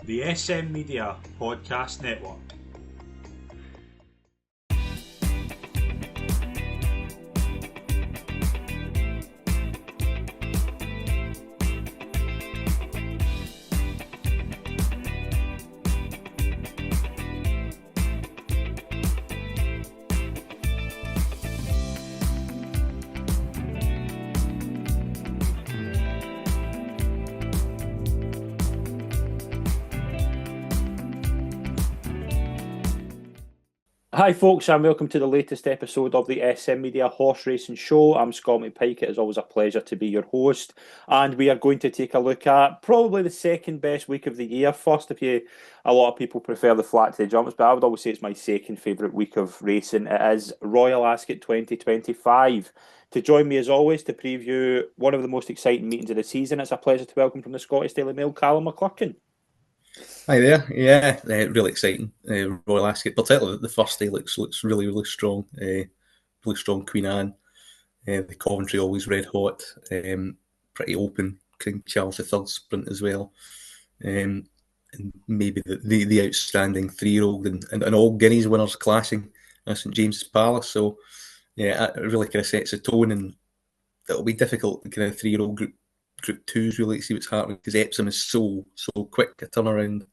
The SM Media Podcast Network. Hi folks, and welcome to the latest episode of the SM Media Horse Racing Show. I'm Scott McPike. It is always a pleasure to be your host, and we are going to take a look at probably the second best week of the year. First, a lot of people prefer the flat to the jumps, but I would always say it's my second favourite week of racing. It is Royal Ascot 2025. To join me as always to preview one of the most exciting meetings of the season, it's a pleasure to welcome from the Scottish Daily Mail, Callum McCluckin. Hi there, yeah, really exciting. Royal Ascot, particularly the first day looks really strong. Really strong Queen Anne. The Coventry always red hot. Pretty open King Charles III sprint as well. And maybe the outstanding 3-year-old and all Guineas winners clashing at St James's Palace. So yeah, it really kind of sets a tone, and it'll be difficult. The kind of 3-year-old group twos really to see what's happening, because Epsom is so quick a turnaround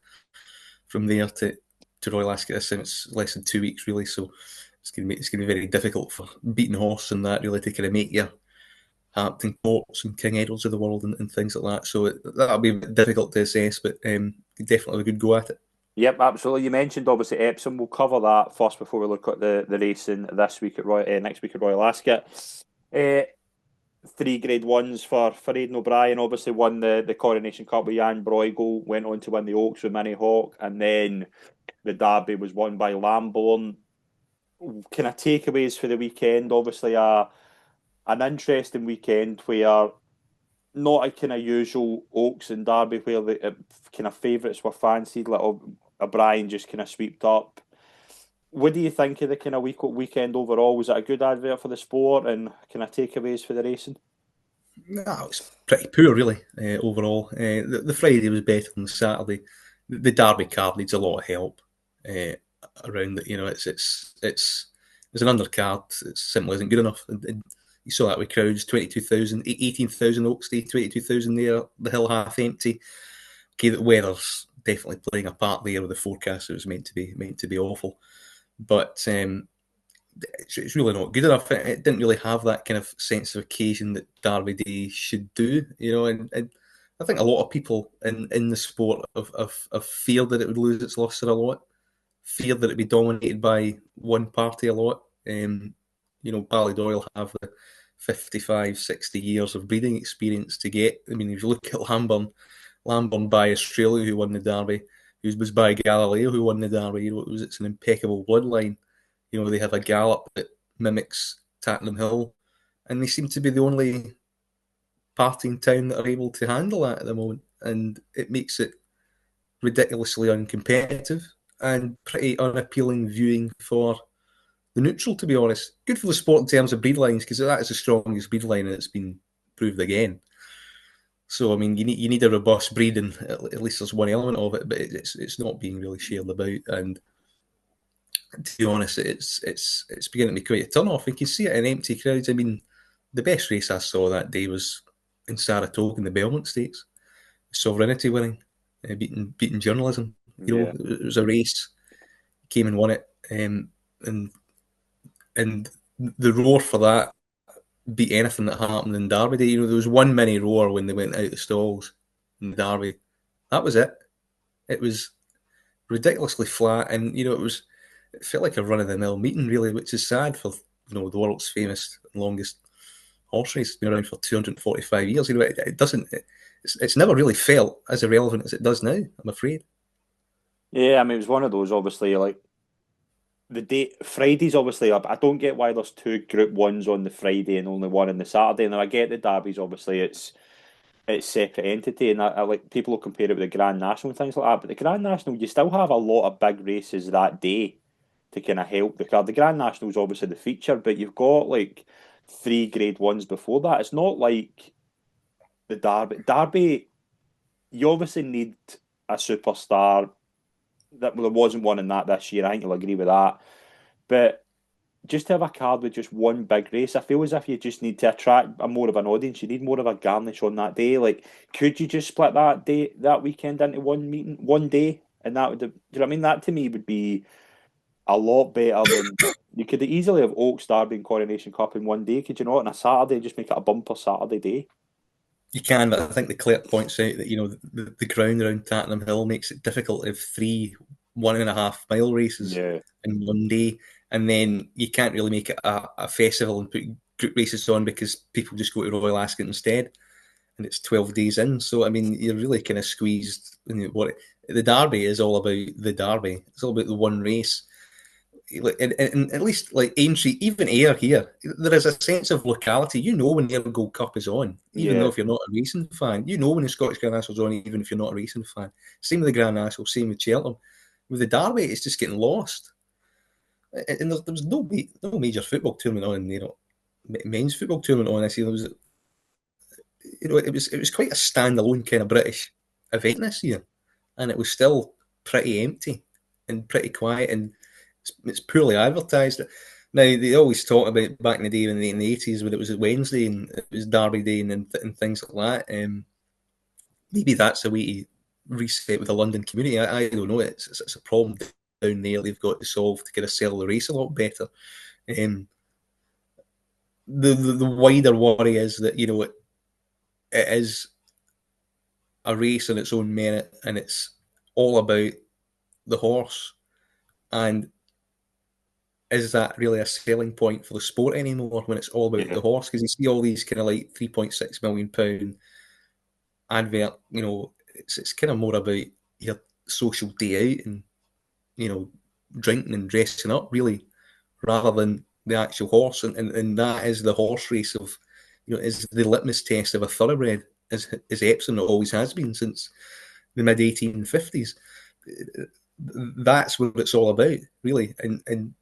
from there to Royal Ascot. This time it's less than 2 weeks really, so it's going to be very difficult for beating horse and that really to kind of make your Hampton Courts and King Edwards of the world and things like that. So that'll be a bit difficult to assess, but definitely a good go at it. Yep, absolutely. You mentioned obviously Epsom. We'll cover that first before we look at the racing this week at next week at Royal Ascot. Three Grade Ones for Aidan O'Brien. Obviously won the Coronation Cup with Jan Bruegel, went on to win the Oaks with Minnie Hawk, and then the Derby was won by Lambourne. Kind of takeaways for the weekend. Obviously an interesting weekend where not a kind of usual Oaks and Derby where the kind of favourites were fancied. Like O'Brien just kind of swept up. What do you think of the kind of weekend overall? Was it a good advert for the sport, and kind of takeaways for the racing? No, it's pretty poor really overall. The Friday was better than the Saturday. The Derby card needs a lot of help around it. You know, it's an undercard. It simply isn't good enough. And you saw that with crowds: 22,000, 18,000 Oaks Day, 22,000 there. The hill half empty. Okay, the weather's definitely playing a part there with the forecast. It was meant to be awful, but it's really not good enough. It didn't really have that kind of sense of occasion that Derby Day should do, you know. And I think a lot of people in the sport have feared that it would lose its luster a lot, feared that it'd be dominated by one party a lot. You know, Ballydoyle have the 55, 60 years of breeding experience to get. I mean, if you look at Lambourne by Australia, who won the Derby, who was by Galileo, who won the Derby, you know, it's an impeccable bloodline. You know, they have a gallop that mimics Tattenham Hill, and they seem to be the only party in town that are able to handle that at the moment. And it makes it ridiculously uncompetitive and pretty unappealing viewing for the neutral, to be honest. Good for the sport in terms of breed lines, because that is the strongest breed line, and it's been proved again. So, I mean, you need a robust breed, and at least there's one element of it, but it's not being really shared about. And to be honest, it's beginning to be quite a turn off. You can see it in empty crowds. I mean, the best race I saw that day was in Saratoga in the Belmont Stakes, Sovereignty winning, beating journalism. You know, Yeah. it was a race, came and won it, and the roar for that beat anything that happened in Derby Day. You know, there was one mini roar when they went out the stalls in the Derby. That was it. It was ridiculously flat, and you know, it felt like a run of the mill meeting, really, which is sad for, you know, the world's famous and longest horse race. It's been around for 245 years. You know, it doesn't. It's never really felt as irrelevant as it does now, I'm afraid. Yeah, I mean, it was one of those, obviously, like the day Friday's obviously up. I don't get why there's two Group Ones on the Friday and only one on the Saturday. And I get the Derby's obviously it's separate entity, and I like people will compare it with the Grand National and things like that. But the Grand National, you still have a lot of big races that day to kind of help the card. The Grand National is obviously the feature, but you've got like three Grade Ones before that. It's not like the Derby. Derby, you obviously need a superstar. That well, there wasn't one in that this year. I think you'll agree with that. But just to have a card with just one big race, I feel as if you just need to attract a more of an audience. You need more of a garnish on that day. Like, could you just split that weekend into one meeting, one day, and that would, do you know what I mean? That to me would be a lot better than you could easily have Oaks, Derby, and Coronation Cup in one day. Could you not? On a Saturday, just make it a bumper Saturday day. You can, but I think the Clerk points out that the ground around Tattenham Hill makes it difficult if three 1.5 mile races Yeah, in one day, and then you can't really make it a festival and put group races on because people just go to Royal Ascot instead, and it's 12 days in. So I mean, you're really kind of squeezed. What the Derby is all about, the Derby. It's all about the one race. And at least like Aintree, even Ayr here, there is a sense of locality. You know when the Ayr Gold Cup is on, even though yeah, if you're not a racing fan, you know when the Scottish Grand National's on, even if you're not a racing fan. Same with the Grand National, same with Cheltenham. With the Derby, it's just getting lost. And there was no major football tournament on, men's football tournament on this year. There was, it was quite a standalone kind of British event this year, and it was still pretty empty and pretty quiet, and it's poorly advertised. Now they always talk about back in the day in the 80s when it was a Wednesday and it was Derby Day and things like that. Maybe that's a way to reset with the London community. I don't know. It's a problem down there they've got to solve to kind of sell the race a lot better. Um, the wider worry is that it is a race on its own merit and it's all about the horse. And is that really a selling point for the sport anymore when it's all about yeah, the horse? Because you see all these kind of like £3.6 million advert, it's kind of more about your social day out and drinking and dressing up really, rather than the actual horse. And that is the horse race of, is the litmus test of a thoroughbred, as Epsom always has been since the mid 1850s. That's what it's all about, really. And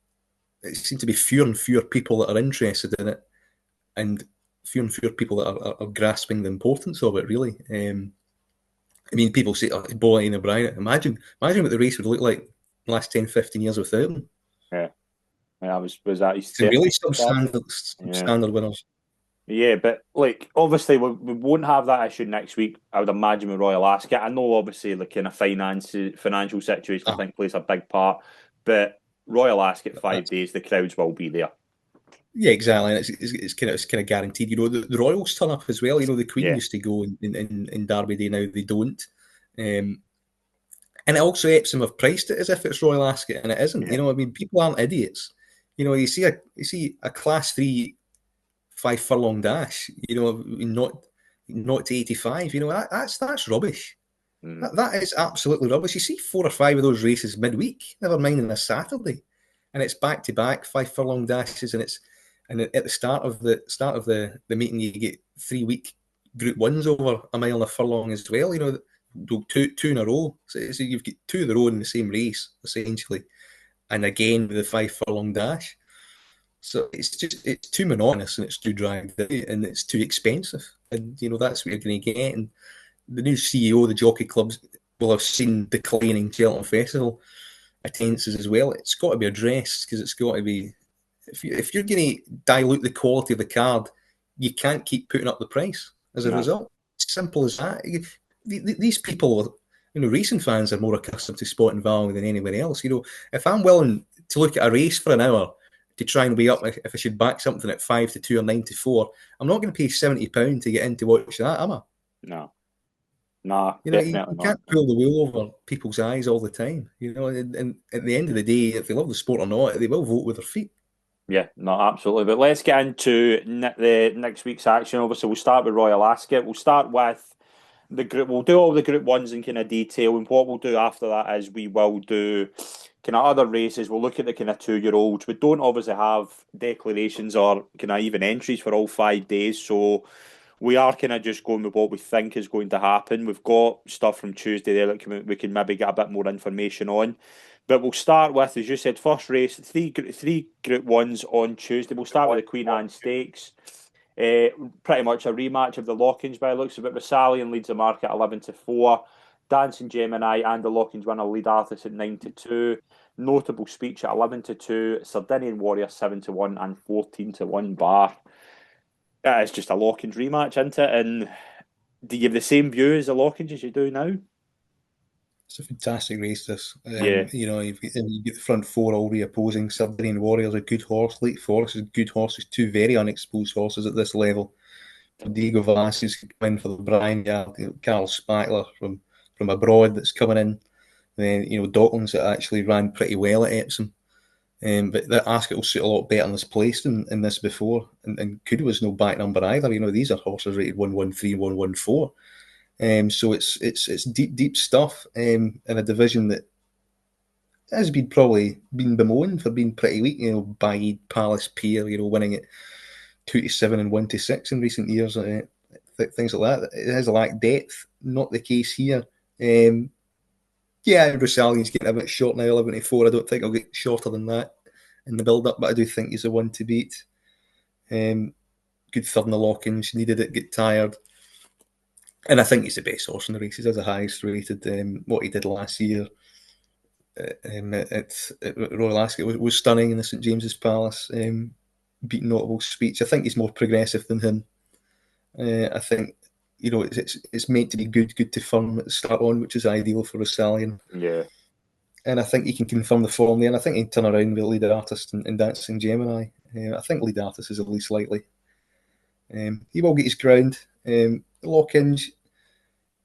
it seems to be fewer and fewer people that are interested in it, and fewer and fewer people that are grasping the importance of it. Really, I mean, people say, "Oh, Bola and O'Brien." Imagine what the race would look like the last 10, 15 years without them. yeah. I was that his Some really 30th start? Yeah. substandard winners. Yeah, but like obviously we won't have that issue next week. I would imagine with Royal Ascot. I know obviously the kind of financial situation I Ah, think plays a big part, but Royal Ascot five that's, days, the crowds will be there. yeah, exactly. And it's kind of guaranteed. The Royals turn up as well. The Queen Yeah, used to go in Derby Day. Now they don't. Um, And it also Epsom have priced it as if it's Royal Ascot, and it isn't. yeah, I mean, people aren't idiots. You see a class three 5 furlong dash. Not to 85. That's rubbish. mm, That is absolutely rubbish. You see 4 or 5 of those races midweek. Never mind on a Saturday, and it's back to back 5 furlong dashes, and at the start of the meeting you get 3 week Group Ones over a mile and a furlong as well. Two in a row. So you've got two in a row in the same race essentially, and again with the 5 furlong dash. So it's too monotonous and it's too dragged out and it's too expensive. And that's what you're going to get. And the new CEO of the jockey clubs will have seen declining Cheltenham Festival attendances as well. It's got to be addressed because it's got to be. If you're going to dilute the quality of the card, you can't keep putting up the price as a no, result. Simple as that. These people, racing fans are more accustomed to sport and value than anywhere else. If I'm willing to look at a race for an hour to try and weigh up if I should back something at 5 to 2 or 9 to 4, I'm not going to pay £70 to get in to watch that, am I? no, no, You definitely not. can't pull the wool over people's eyes all the time. And at the end of the day, if they love the sport or not, they will vote with their feet. Yeah, no, absolutely. But let's get into the next week's action. Obviously, we'll start with Royal Ascot. We'll start with the group. We'll do all the Group Ones in kind of detail, and what we'll do after that is we will do kind of other races. We'll look at the kind of 2 year olds. We don't obviously have declarations or kind of even entries for all 5 days, so we are kind of just going with what we think is going to happen. We've got stuff from Tuesday there that we can maybe get a bit more information on. But we'll start with, as you said, first race, three Group Ones on Tuesday. We'll start with the Queen Anne Stakes. Pretty much a rematch of the lock-ins by the looks of it. Sally and leads the market 11 to 4. Dancing Gemini and the Lockins winner lead Arthas at 9-2. Notable speech at 11-2. Sardinian Warrior 7-1 and 14-1 bar. It's just a Lockins rematch, isn't it? And do you have the same view as the Lockins as you do now? It's a fantastic race, this. Yeah, You've got the front four all reopposing. Sardinian Warrior's a good horse. Lake Forest is a good horse. There's two very unexposed horses at this level. Diego Velasquez could come in for the Brian Yard. Carl Spackler from abroad that's coming in. Then, Docklands that actually ran pretty well at Epsom. But that Ascot will suit a lot better in this place than in this before. And Kudu was no back number either. These are horses rated 113, 114. So it's deep stuff in a division that has probably been bemoaned for being pretty weak. Bide, Palace, Pier, winning it 2-7 and 1-6 in recent years. Things like that. It has a lack of depth. Not the case here. Rusalian's getting a bit short now, 11-4. I don't think I'll get shorter than that in the build-up, but I do think he's the one to beat. Good third in the Lockins. Needed it, get tired. And I think he's the best horse in the race. He's the highest rated. What he did last year at Royal Ascot was stunning in the St James's Palace. Beating Notable Speech. I think he's more progressive than him. I think it's meant to be good to firm at the start on, which is ideal for Rusalian. yeah. And I think he can confirm the form there. And I think he can turn around with Leader Artist and Dancing Gemini. I think Leader Artist is the least likely. He will get his ground. Lockins,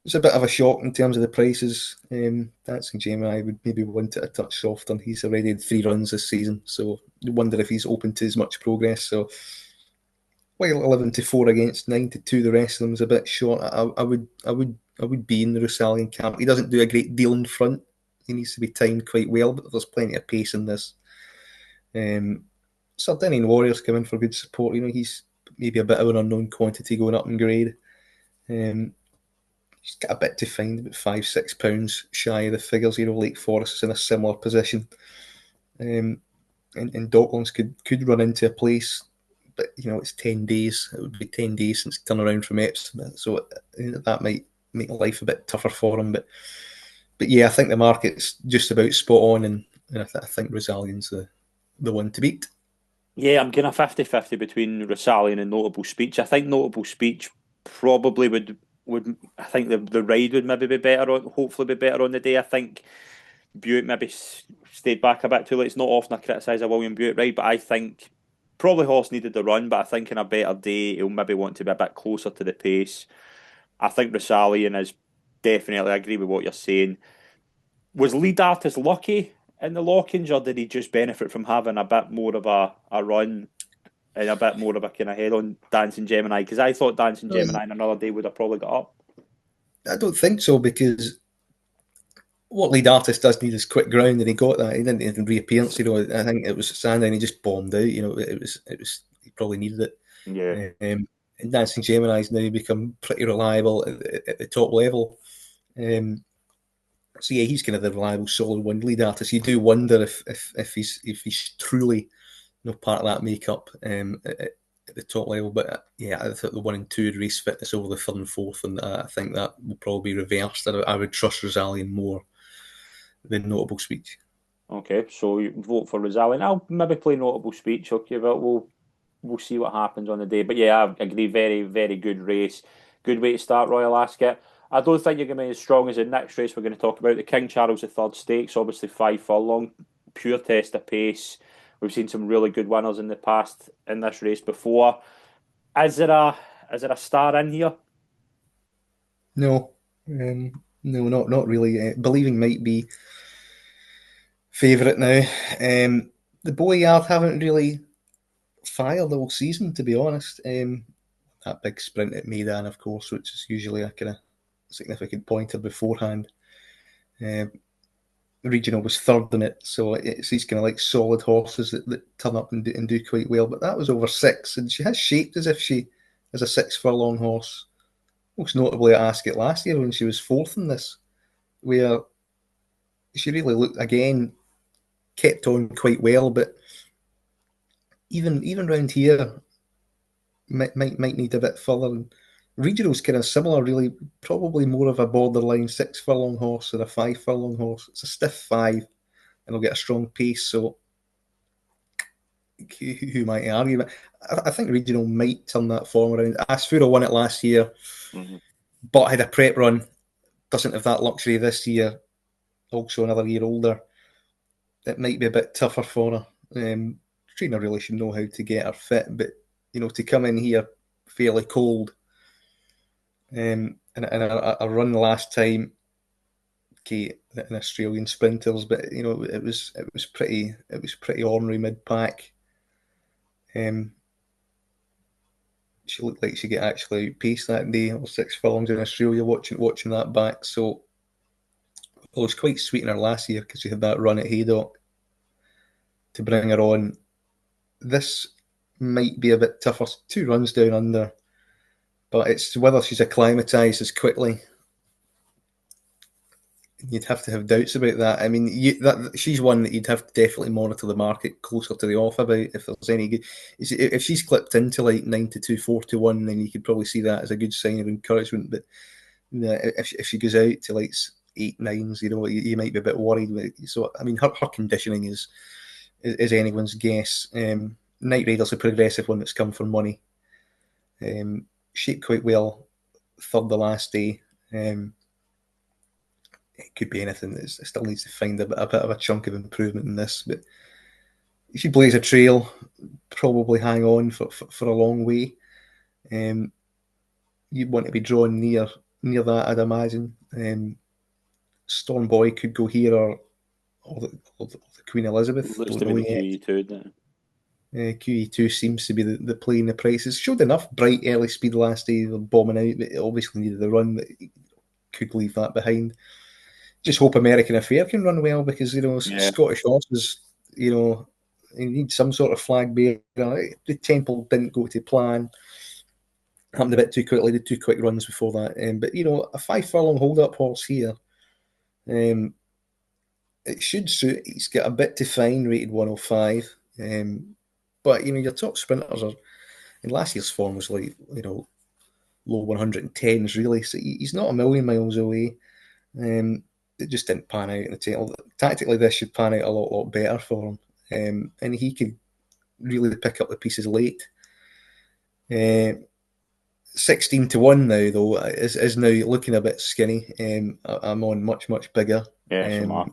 it's a bit of a shock in terms of the prices. Dancing Gemini would maybe want it a touch softer. He's already had 3 runs this season, so you wonder if he's open to as much progress. So while 11-4 against 9-2, the rest of them is a bit short. I would be in the Rusalian camp. He doesn't do a great deal in front. He needs to be timed quite well, but there's plenty of pace in this. Sardinian Warriors come in for good support. He's maybe a bit of an unknown quantity going up in grade. He's got a bit to find, about £5-6 shy of the figures. Lake Forest is in a similar position. And Docklands could run into a place, but it's 10 days. It would be 10 days since he turned around from Epsom, so that might make life a bit tougher for him. But yeah, I think the market's just about spot on, and I think Rusalian's the one to beat. Yeah, I'm getting a 50-50 between Rusalian and Notable Speech. I think Notable Speech probably would I think the ride would maybe be better on, hopefully be better on the day. I think Buick maybe stayed back a bit too late. It's not often I criticise a William Buick ride, but I think probably Horse needed the run, but I think in a better day he'll maybe want to be a bit closer to the pace. I think Rusalian is definitely, I agree with what you're saying. Was Lead Artist lucky in the Lockins, or did he just benefit from having a bit more of a run and a bit more of a kind of head on Dancing Gemini? Because I thought Dancing Gemini in another day would have probably got up. I don't think so, because what Lead Artist does need is quick ground, and he got that. He didn't even reappearance. I think it was Sandy, and he just bombed out. It was he probably needed it. Yeah. And Dancing Gemini's now become pretty reliable at the top level. So yeah, he's kind of the reliable, solid one. Lead Artist, you do wonder if he's truly part of that makeup at the top level. But yeah, I thought the 1 and 2 race fitness over the 3rd and 4th, and I think that will probably be reversed. I would trust Rusalian more than Notable Speech. Okay, so you vote for Rusalian. I'll maybe play Notable Speech. Okay, but we'll see what happens on the day. But yeah, I agree. Very, very good race. Good way to start Royal Ascot. I don't think you're going to be as strong as the next race we're going to talk about. The King Charles III Stakes, obviously 5 furlong, pure test of pace. We've seen some really good winners in the past in this race before. Is there a star in here? No, no, not really. Believing might be favourite now. The Boyard haven't really fired all season, to be honest. That big sprint at Maidan, of course, which is usually a kind of significant pointer beforehand. Regional was 3rd in it, so it's these kind of like solid horses that turn up and do quite well. But that was over 6, and she has shaped as if she is a 6 furlong horse. Most notably at Ascot last year when she was 4th in this, where she really looked, again, kept on quite well, but even round here might need a bit further. Regional's kind of similar, really. Probably more of a borderline 6 furlong horse than a 5 furlong horse. It's a stiff 5, and it'll get a strong pace. So who might argue? But I think Regional might turn that form around. Asfura won it last year, Mm-hmm. but had a prep run. Doesn't have that luxury this year. Also another year older. It might be a bit tougher for her. Trainer really should know how to get her fit, but to come in here fairly cold, and a run last time, okay, in Australian sprinters, but it was pretty ornery mid pack. She looked like she got actually outpaced that day, or 6 furlongs in Australia. Watching that back, so it was quite sweet in her last year because she had that run at Haydock to bring her on. This might be a bit tougher. 2 runs down under, but it's whether she's acclimatised as quickly. You'd have to have doubts about that. I mean, she's one that you'd have to definitely monitor the market closer to the off about if there's any good. If she's clipped into like 9-2, 4-1, then you could probably see that as a good sign of encouragement. But if she goes out to like 8-9s, you might be a bit worried. So I mean, her conditioning is anyone's guess. Night Rider's a progressive one that's come for money. Shaped quite well, third the last day. It could be anything. It still needs to find a bit of a chunk of improvement in this. But if she blaze a trail, probably hang on for a long way. You'd want to be drawn near that, I'd imagine. Storm Boy could go here, or the Queen Elizabeth. Looks Don't to be know the yet. QE2, doesn't it? QE2 seems to be the play in the prices. Showed enough bright early speed last day, bombing out, but it obviously needed the run, but could leave that behind. Just hope American Affair can run well, because Yeah. Scottish horses, you need some sort of flag bearer. The Temple didn't go to plan. Happened a bit too quickly. Did 2 quick runs before that. But a 5 furlong hold up horse here. It should suit. He's got a bit to fine, rated 105. But your top sprinters are, in last year's form was like low 110s really. So he's not a million miles away. It just didn't pan out in the tail. Tactically, this should pan out a lot better for him. And he could really pick up the pieces late. 16-1 now, though, is now looking a bit skinny. I'm on much bigger. Yeah,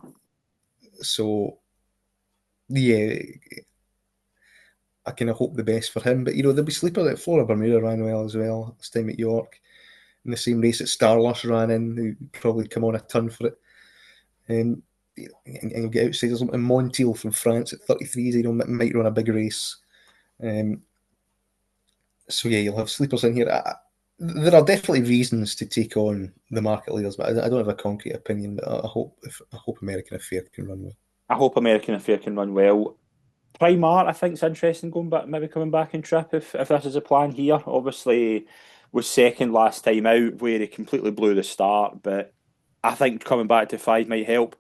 So, yeah, I kind of hope the best for him. But, there'll be sleeper at Flora Bermuda ran well as well this time at York. In the same race that Starlush ran in, who probably come on a ton for it. And you'll get outsiders. And Montiel from France at 33s, might run a big race. So yeah, you'll have sleepers in here. There are definitely reasons to take on the market leaders, but I don't have a concrete opinion. But I hope American Affair can run well. I hope American Affair can run well. Primart, I think it's interesting going back, maybe coming back in trip if this is a plan here. Obviously, was second last time out where he completely blew the start, but I think coming back to 5 might help.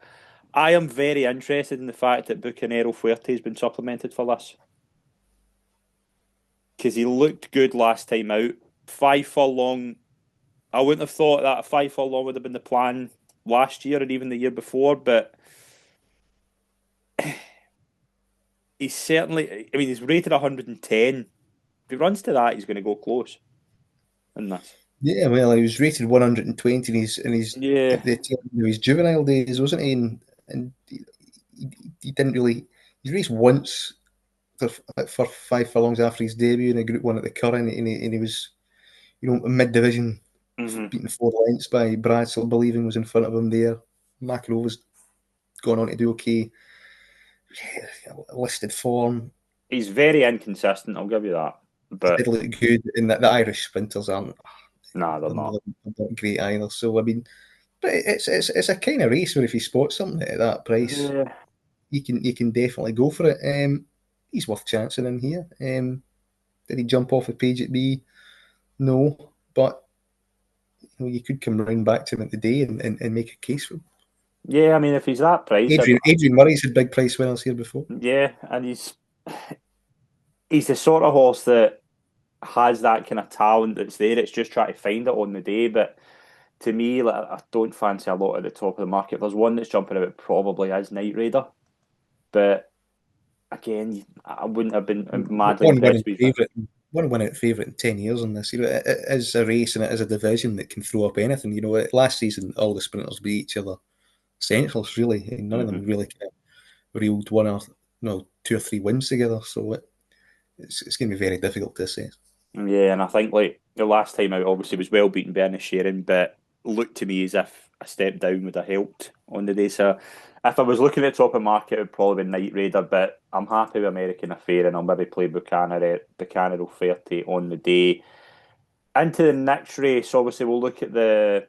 I am very interested in the fact that Bucanero Fuerte has been supplemented for this because he looked good last time out. 5 furlong, I wouldn't have thought that a 5 furlong would have been the plan last year and even the year before, but he's certainly, I mean, he's rated 110. If he runs to that, he's going to go close in this. Yeah, well, he was rated 120 Yeah. at the tail end of his juvenile days, wasn't he? And he didn't really. He raced once for 5 furlongs after his debut in a Group 1 at the Curran, and he was, mid division, Mm-hmm. beaten 4 lengths by Bradsell, believing was in front of him there. McEnroe's gone on to do okay. Listed form. He's very inconsistent, I'll give you that. He But did look good, and the Irish sprinters aren't, nah, they're they're not. not great either. So I mean, but it's a kind of race where if you spot something at that price, Yeah. you can definitely go for it. He's worth chancing in here. Did he jump off the page at B? No, but you could come round back to him at the day and make a case for him. Yeah, I mean, if he's that price, Adrian Murray's had big price winners here before. yeah, and he's the sort of horse that has that kind of talent that's there. It's just trying to find it on the day. But to me, like, I don't fancy a lot at the top of the market. There's one that's jumping out, probably is Knight Raider. But again, I wouldn't have been madly One impressed winning with that. favourite, one winning favourite in 10 years on this. It is a race and it is a division that can throw up anything. Last season all the sprinters beat each other essentials really, and none of them Hmm. really kind of reeled one or no 2 or 3 wins together. So it's going to be very difficult to assess. Yeah, and I think like the last time out, obviously was well beaten by Sharon, but looked to me as if a step down would have helped on the day. So if I was looking at top of market, it would probably be Knight Raider, but I'm happy with American Affair, and I'll maybe play Buchanan O'Flaherty on the day. Into the next race, obviously we'll look at the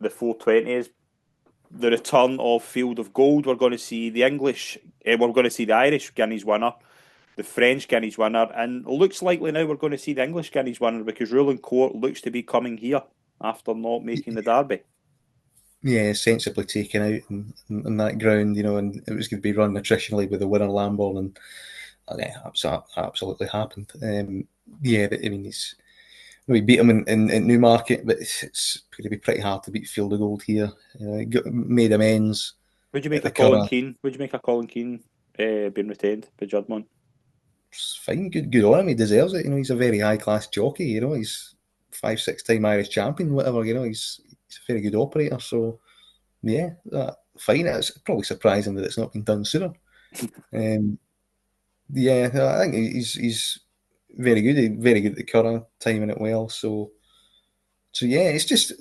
420s, the return of Field of Gold. We're going to see the we're going to see the Irish Guineas winner, the French Guineas winner, and looks likely now we're going to see the English Guineas winner because Ruling Court looks to be coming here after not making the Derby. Yeah, sensibly taken out in that ground, and it was going to be run attritionally with the winner Lamborn, and yeah, absolutely happened. Yeah, I mean, we beat him in Newmarket, but it's going to be pretty hard to beat Field of Gold here. Made amends Would you at make the a Colin Curragh. Keane? Would you make a Colin Keane being retained by Juddmonte? It's fine, good on him. He deserves it. He's a very high class jockey. He's 5 6 time Irish champion, whatever. He's a very good operator. So yeah, fine. It's probably surprising that it's not been done sooner. Um, yeah, I think he's very good. Very good at the Curragh, timing it well. So yeah, it's just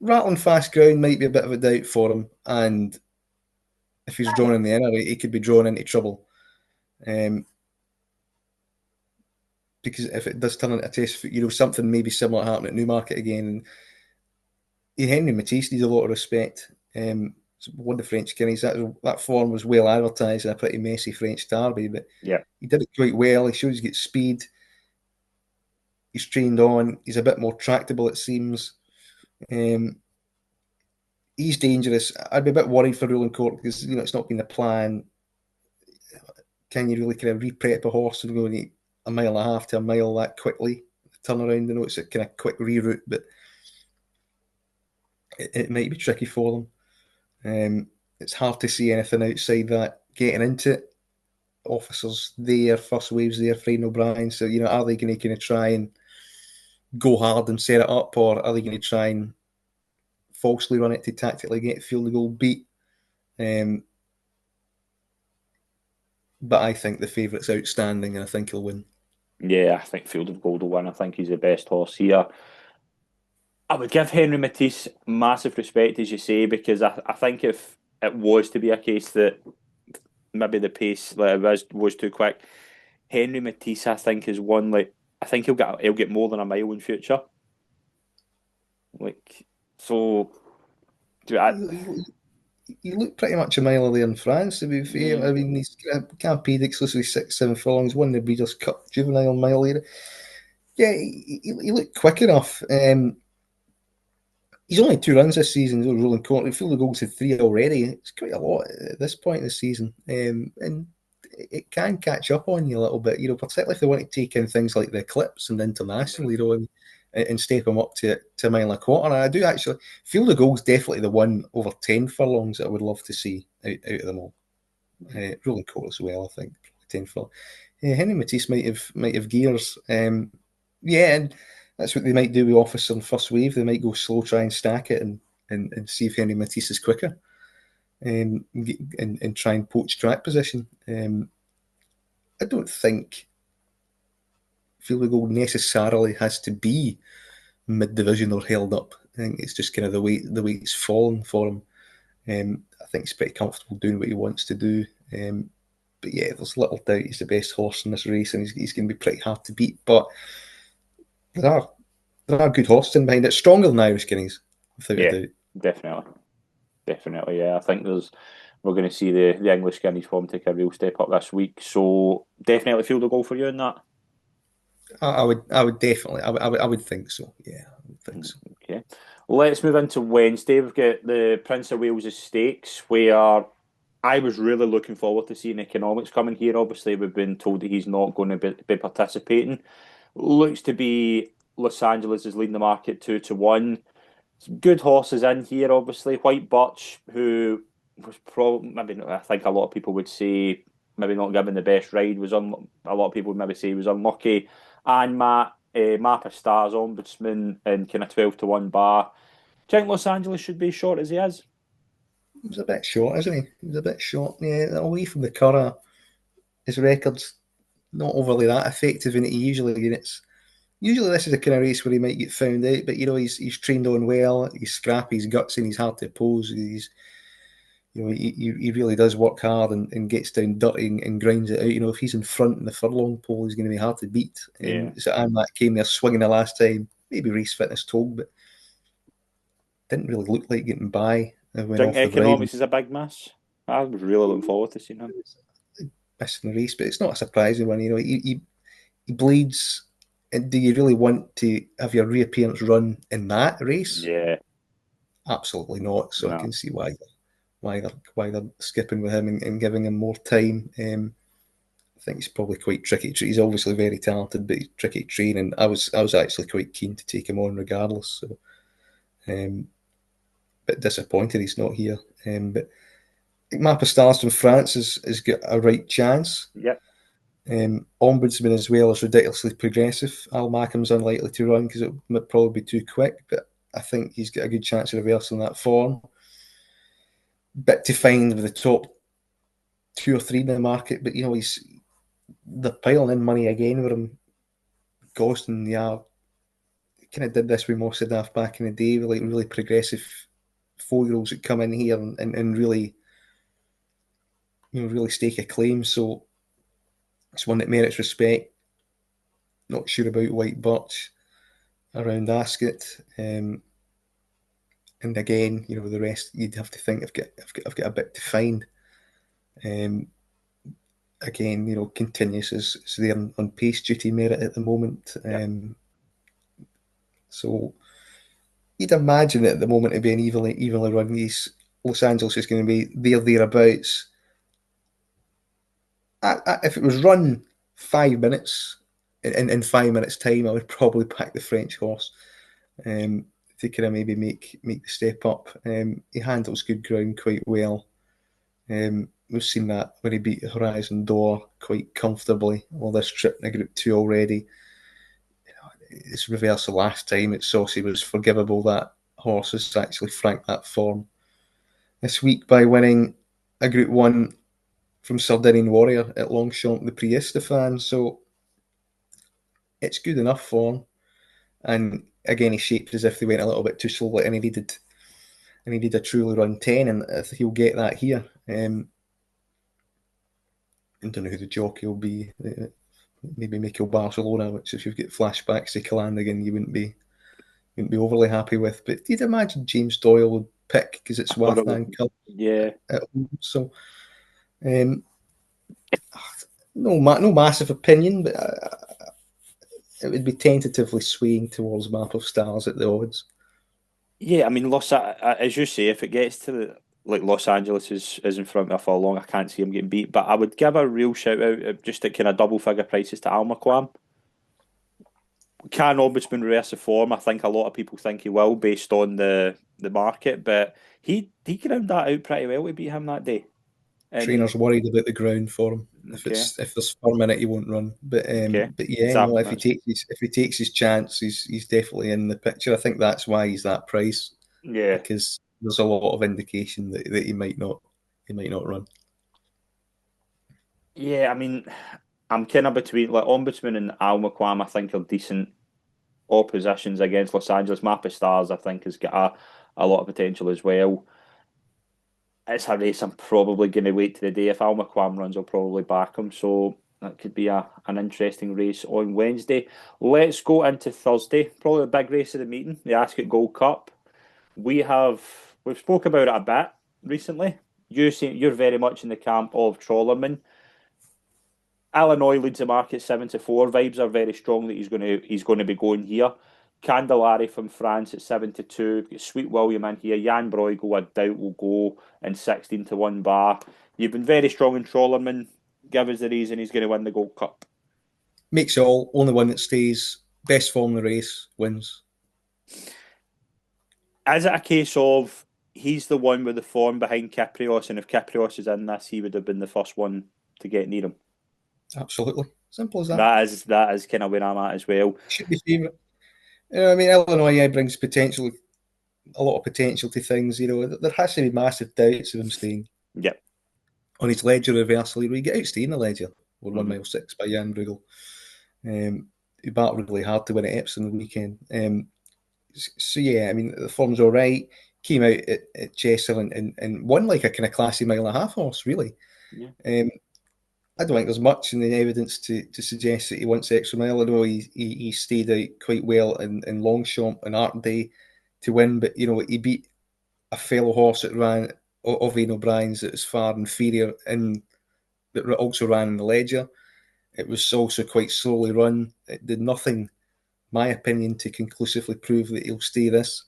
rattling fast ground might be a bit of a doubt for him, and if he's drawn in the inner, he could be drawn into trouble. Um, because if it does turn into a test, something maybe similar happened at Newmarket again. And Henry Matisse needs a lot of respect. Won the French Guineas. That form was well advertised in a pretty messy French derby, but Yeah, he did it quite well. He shows he's got speed. He's trained on. He's a bit more tractable, it seems. Um, he's dangerous. I'd be a bit worried for Ruling Court because it's not been the plan. Can you really kind of re-prep a horse and go a mile and a half to a mile that quickly? Turn around, it's a kind of quick reroute, but it might be tricky for them. It's hard to see anything outside that getting into it. Officers there, first waves there, Fred O'Brien. So, are they going to kind of try and go hard and set it up, or are they going to try and falsely run it to tactically get Field of Gold beat? Um, but I think the favourite's outstanding, and I think he'll win. yeah, I think Field of Gold will win. I think he's the best horse here. I would give Henry Matisse massive respect, as you say, because I think if it was to be a case that maybe the pace like, was too quick, Henry Matisse, I think, is one like I think he'll get more than a mile in future. Like so, I, He looked pretty much a mile there in France, to be fair. yeah, I mean, he's campaigned exclusively 6 7 furlongs, won the Breeders' Cup Juvenile Mile here. Yeah, he looked quick enough. He's only 2 runs this season, though, Rolling Court. Field of Goals had 3 already. It's quite a lot at this point in the season. And it can catch up on you a little bit, particularly if they want to take in things like the Eclipse and international, and step them up to a mile and a quarter. And I do actually, Field of Goals definitely the one over 10 furlongs that I would love to see out of them all. Rolling Court as well, I think, 10 furlongs. Henry Matisse might have gears. Yeah, and that's what they might do with Officer and First Wave. They might go slow, try and stack it, and see if Henry Matisse is quicker, and try and poach track position. I don't think Field of Gold necessarily has to be mid division or held up. I think it's just kind of the way it's fallen for him. I think he's pretty comfortable doing what he wants to do. But yeah, there's little doubt he's the best horse in this race, and he's going to be pretty hard to beat. But there are there are good horses in behind it, stronger than Irish Guineas, without a yeah, doubt. definitely, definitely. Yeah, I think we're going to see the English Guineas form take a real step up this week. So definitely Field of Goal for you in that. I would definitely, I would think so. Yeah, I would think so. Okay. Let's move into Wednesday. We've got the Prince of Wales Stakes, where I was really looking forward to seeing economics coming here. Obviously, we've been told that he's not going to be participating. Looks to be Los Angeles is leading the market 2-1. Some good horses in here, obviously. White Birch, who was probably maybe I think a lot of people would say maybe not given the best ride, was on. A lot of people would maybe say he was unlucky. And Map of Stars, Ombudsman, in kind of 12-1 bar. Do you think Los Angeles should be as short as he is? He was a bit short, isn't he? He was a bit short. Yeah, away from the Curragh, his record's not overly that effective in it. He usually gets. Usually, this is a kind of race where he might get found out, but he's trained on well. He's scrappy, he's gutsy, and he's hard to oppose. He really does work hard and gets down dirty and grinds it out. If he's in front in the furlong pole, he's going to be hard to beat. Yeah. So Anmac came there swinging the last time, maybe race fitness told, but didn't really look like getting by. Do Went you think off the bridle, economics is a big miss? I was really looking forward to seeing him. missing the race, but it's not a surprising one. He bleeds. And do you really want to have your reappearance run in that race? Yeah, Absolutely not. So I no. can see why they're skipping with him and giving him more time. I think he's probably quite tricky. He's obviously very talented, but he's tricky to train. And I was actually quite keen to take him on regardless. So, bit disappointed he's not here. But Map of Stars from France has got a right chance. Yep. Ombudsman as well is ridiculously progressive. Al Mackham's unlikely to run because it would probably be too quick, but I think he's got a good chance of reversing that form. Bit to find with the top two or three in the market, but they're piling in money again with him. Gosden, yeah, kind of did this with Mossadaf back in the day, with like really progressive 4-year-olds that come in here and really, really stake a claim. So it's one that merits respect. Not sure about White Birch around Ascot. And again, the rest you'd have to think I've got a bit to find. Um, Again, continuous is there on pace duty merit at the moment. Yep. So you'd imagine at the moment to be an evenly run race. Los Angeles is going to be thereabouts. If it was run 5 minutes in 5 minutes time, I would probably back the French horse. To kind of maybe make the step up. He handles good ground quite well. We've seen that when he beat Horizon Door quite comfortably. Well, this trip in Group 2 already. His reversal last time at Saucy was forgivable. That horse has actually franked that form this week by winning a Group 1 from Sardinian Warrior at Longchamp, the Prix Estefan. So it's good enough form. And again, he shaped as if they went a little bit too slowly, and he needed a truly run 10, and I think he'll get that here. I don't know who the jockey will be. Maybe Michael Barcelona, which if you've got flashbacks to Calandigan, you wouldn't be overly happy with. But you'd imagine James Doyle would pick because it's Wathnan Cup Yeah. at home. So no massive opinion, but it would be tentatively swaying towards Map of Stars at the odds. Yeah, I mean, as you say, if it gets to like Los Angeles is in front of me for long, I can't see him getting beat. But I would give a real shout out just at kind of double figure prices to Almaquam. Can Ombudsman reverse the form? I think a lot of people think he will based on the market, but he ground that out pretty well to beat him that day. And Trainer's worried about the ground for him. okay, If there's 4 minutes, he won't run. But okay, yeah, so no. If that's he takes his chance, he's definitely in the picture. I think that's why he's that price, yeah, because there's a lot of indication that he might not run. yeah. I mean, I'm kind of between like Ombudsman and Almaquam. I think are decent oppositions against Los Angeles. Map of Stars, I think, has got a lot of potential as well. It's a race I'm probably going to wait to the day. If Almaquam runs, I'll probably back him. So that could be an interesting race on Wednesday. Let's go into Thursday. Probably the big race of the meeting, the Ascot Gold Cup. We've spoke about it a bit recently. You're very much in the camp of Trawlerman. Illinois leads the market 7-4. Vibes are very strong that he's going to be going here. Candellari from France at 7-2. Got Sweet William in here. Jan Bruegel, I doubt will go in 16-1 bar. You've been very strong in Trollerman. Give us the reason he's going to win the Gold Cup. makes all. Only one that stays. Best form in the race wins. Is it a case of he's the one with the form behind Caprios, and if Caprios is in this, he would have been the first one to get near him? Absolutely. Simple as that. That is kind of where I'm at as well. Should be favourite. I mean, Illinois brings potential, a lot of potential to things. There has to be massive doubts of him staying Yep. on his ledger reversal. He get outstayed in the ledger. Or 1 mile 6 by Jan Bruegel. He battled really hard to win at Epsom the weekend. So yeah, I mean the form's all right. Came out at Chester and won like a kind of classy mile and a half horse, really. Yeah. I don't think there's much in the evidence to suggest that he wants extra mile. I know he stayed out quite well in Longchamp and Art Day to win, but he beat a fellow horse that ran of Ian O'Brien's that was far inferior and that also ran in the Ledger. It was also quite slowly run. It did nothing, my opinion, to conclusively prove that he'll stay this.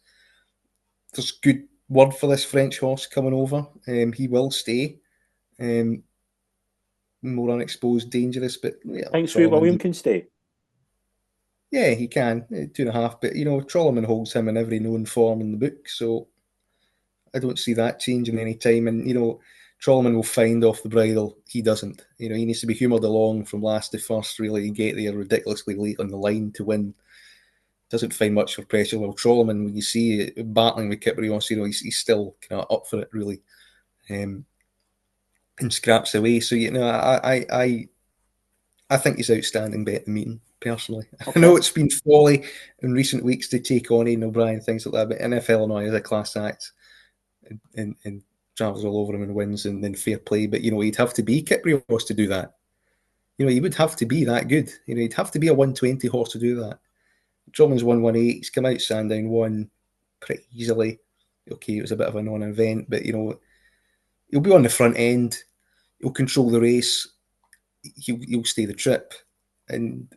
There's good word for this French horse coming over. He will stay. More unexposed, dangerous, but yeah, Think Sweet William can stay. Yeah, he can 2.5. But Trolloman holds him in every known form in the book, so I don't see that changing any time. And Trolloman will find off the bridle. He doesn't. He needs to be humoured along from last to first, really, and get there ridiculously late on the line to win. Doesn't find much for pressure. Well, Trolloman, when you see battling with Kyprios, he's still kind of up for it, really, and scraps away. So I think he's outstanding bet the meeting, personally. Okay. I know it's been folly in recent weeks to take on Ian O'Brien, things like that, but NFL Illinois is a class act and travels all over him and wins and then fair play. But, he'd have to be Kyprios to do that. He would have to be that good. He'd have to be a 120 horse to do that. Drummond's 118. He's come out Sandown, won pretty easily. Okay, it was a bit of a non-event, but, he'll be on the front end. He'll control the race. He'll stay the trip, and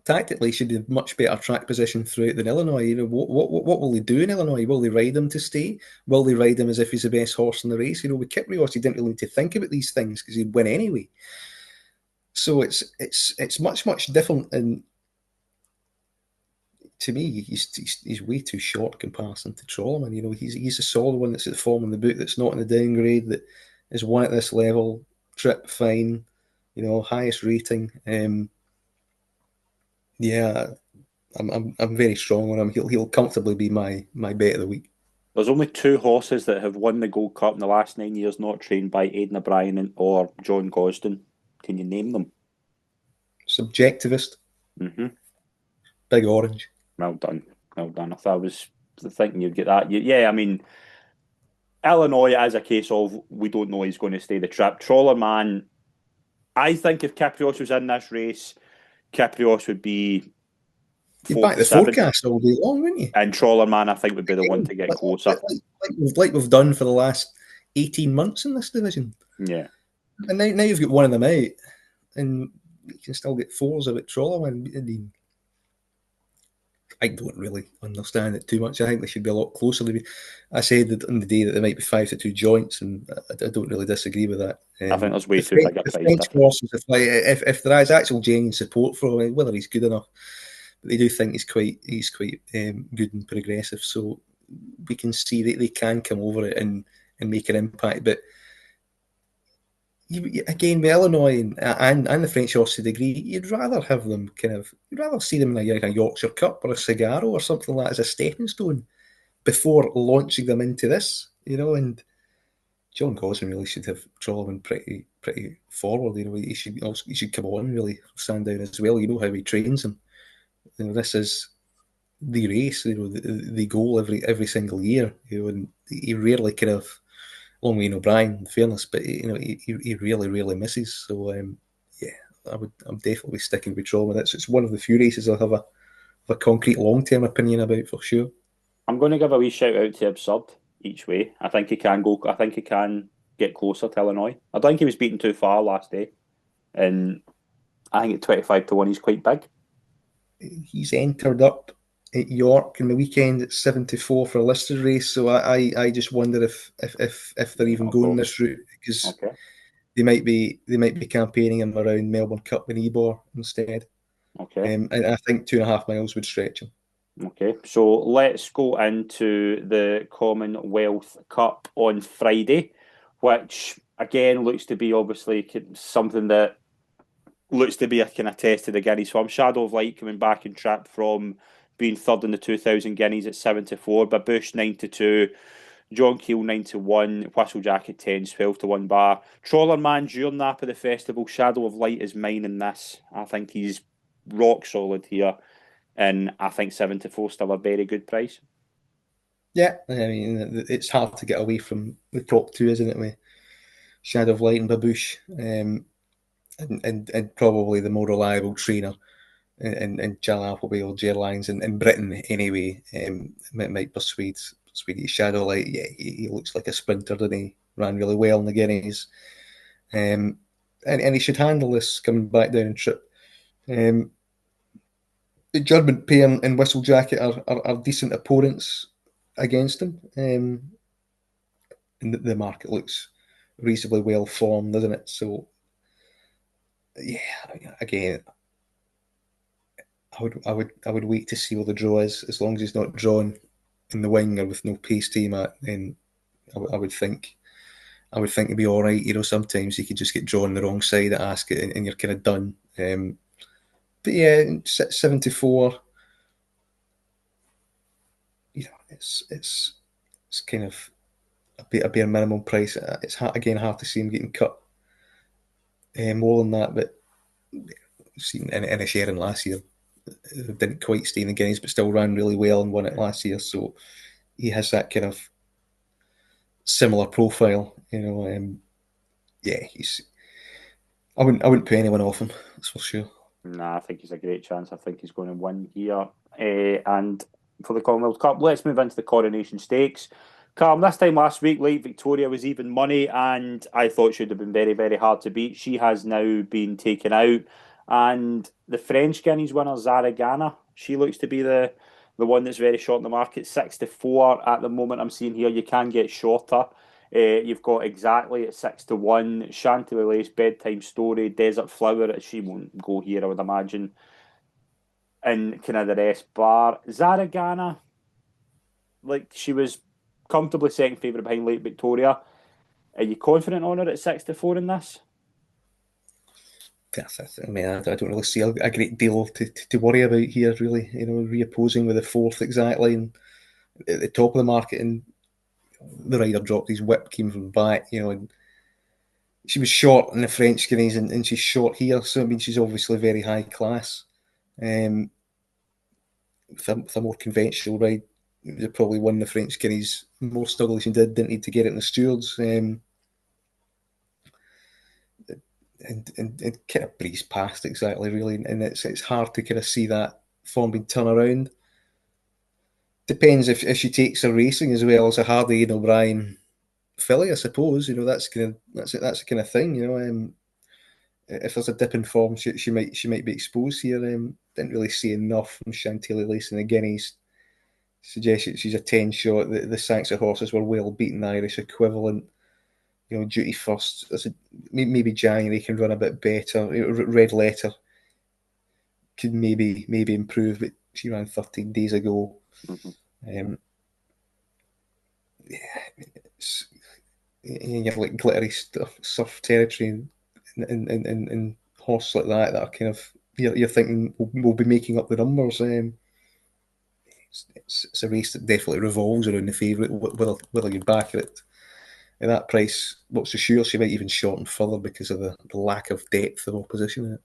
tactically should have much better track position throughout than Illinois. What will they do in Illinois? Will they ride him to stay? Will they ride him as if he's the best horse in the race? With Kyprios, he didn't really need to think about these things because he'd win anyway. So it's much different. And to me, he's way too short in comparison to Trolloman. He's a solid one that's at the form in the book, that's not in the downgrade, that is won at this level, trip fine. Highest rating. Yeah, I'm very strong on him. He'll comfortably be my bet of the week. There's only 2 horses that have won the Gold Cup in the last 9 years, not trained by Aidan O'Brien or John Gosden. Can you name them? Subjectivist. Mm-hmm. Big Orange. Well done. I thought I was thinking you'd get that. Yeah, I mean, Illinois is a case of we don't know he's going to stay the trip. Trollerman, I think if Caprios was in this race, Caprios would be. You'd back the forecast all day long, wouldn't you? And Trollerman, I think, would be the one to get closer. Like we've done for the last 18 months in this division. Yeah. And now you've got one of them out, and you can still get 4s about Trollerman. I don't really understand it too much. I think they should be a lot closer. I said that on the day that there might be 5-2 joints, and I don't really disagree with that. I think there's way too big a price difference. If there is actual genuine support for him, whether he's good enough, but they do think he's quite good and progressive. So we can see that they can come over it and make an impact. But again, with Illinois and the French horse to a degree, you'd rather have them you'd rather see them in a Yorkshire Cup or a Sagaro or something like that as a stepping stone before launching them into this, and John Gosden really should have Trolloman pretty forward. He should come on really Sandown as well. How he trains him. This is the race, the goal every single year. And he rarely along with O'Brien, in fairness, but he really misses. So I'm definitely sticking with Trolloman. It's one of the few races I'll have a concrete long-term opinion about for sure. I'm going to give a wee shout out to Absurd each way. I think he can go. I think he can get closer to Illinois. I don't think he was beaten too far last day, and I think at 25-1 he's quite big. He's entered up at York in the weekend at 74 for a listed race. So I just wonder if they're even going this route, because they might be campaigning him around Melbourne Cup and Ebor instead. Okay. And I think 2.5 miles would stretch him. Okay, so let's go into the Commonwealth Cup on Friday, which again looks to be obviously something that looks to be a kind of test of the Guineas. So I'm Shadow of Light coming back and trapped from being third in the 2000 Guineas at 7-4, Babush 9-2, John Keel 9-1, Whistle Jacket 10, 12-1 bar. Trawler Man during nap of the festival, Shadow of Light is mine in this. I think he's rock solid here. And I think 7-4 still a very good price. Yeah, I mean, it's hard to get away from the top two, isn't it? With Shadow of Light and Babush, and probably the more reliable trainer and Jal Appleby or Ger Lyons in Britain anyway. Might persuade you. Shadow Light, yeah, he looks like a sprinter, and he ran really well in the Guineas. And he should handle this coming back down and trip. Um, the German pair and Whistle Jacket are decent opponents against him. And the market looks reasonably well formed, doesn't it? So, yeah, again, I would wait to see where the draw is. As long as he's not drawn in the wing or with no pace team at, then I would think it'd be all right. Sometimes you could just get drawn the wrong side at Ascot and you're kind of done. But yeah, 74. It's kind of a bare minimum price. It's hard to see him getting cut more than that. But seen in a Sharon last year, didn't quite stay in the Guineas, but still ran really well and won it last year. So he has that kind of similar profile. Yeah, he's. I wouldn't put anyone off him. That's for sure. Nah, I think he's a great chance. I think he's going to win here. And for the Commonwealth Cup, let's move into the Coronation Stakes. Calm, this time last week, Late Victoria was even money, and I thought she'd have been very, very hard to beat. She has now been taken out. And the French Guineas winner, Zara Ghana, she looks to be the one that's very short in the market. 6-4 at the moment, I'm seeing here. You can get shorter. You've got exactly at 6-1, Chantilly Lace, Bedtime Story, Desert Flower. She won't go here, I would imagine. And kind of the rest. Bar Zaragana, like she was comfortably second favourite behind Late Victoria. Are you confident on her at 6-4 in this? I mean, I don't really see a great deal to worry about here, really. Reopposing with the fourth exactly, and at the top of the market, and the rider dropped his whip, came from the back, and she was short in the French Guineas, and she's short here. So I mean, she's obviously very high class. Um, with a more conventional ride, they probably won the French Guineas more snugly than she didn't need to get it in the stewards. And kind of breeze past exactly, really. And it's hard to kind of see that form being turned around. Depends if she takes her racing as well as a Hardy and O'Brien filly, I suppose. That's the kind of thing. If there's a dip in form, she might be exposed here. Didn't really see enough from Chantilly Lace in the Guineas. Suggests she's a 10 shot. The Saxon horses were well beaten the Irish equivalent. Duty first. Maybe January can run a bit better. Red Letter could maybe improve, but she ran 13 days ago. Mm-hmm. Yeah, you're like glittery stuff, surf territory, and horses like that are kind of you're thinking we'll be making up the numbers. It's a race that definitely revolves around the favourite. Whether you back it at that price, what's for sure she might even shorten further because of the lack of depth of opposition in it.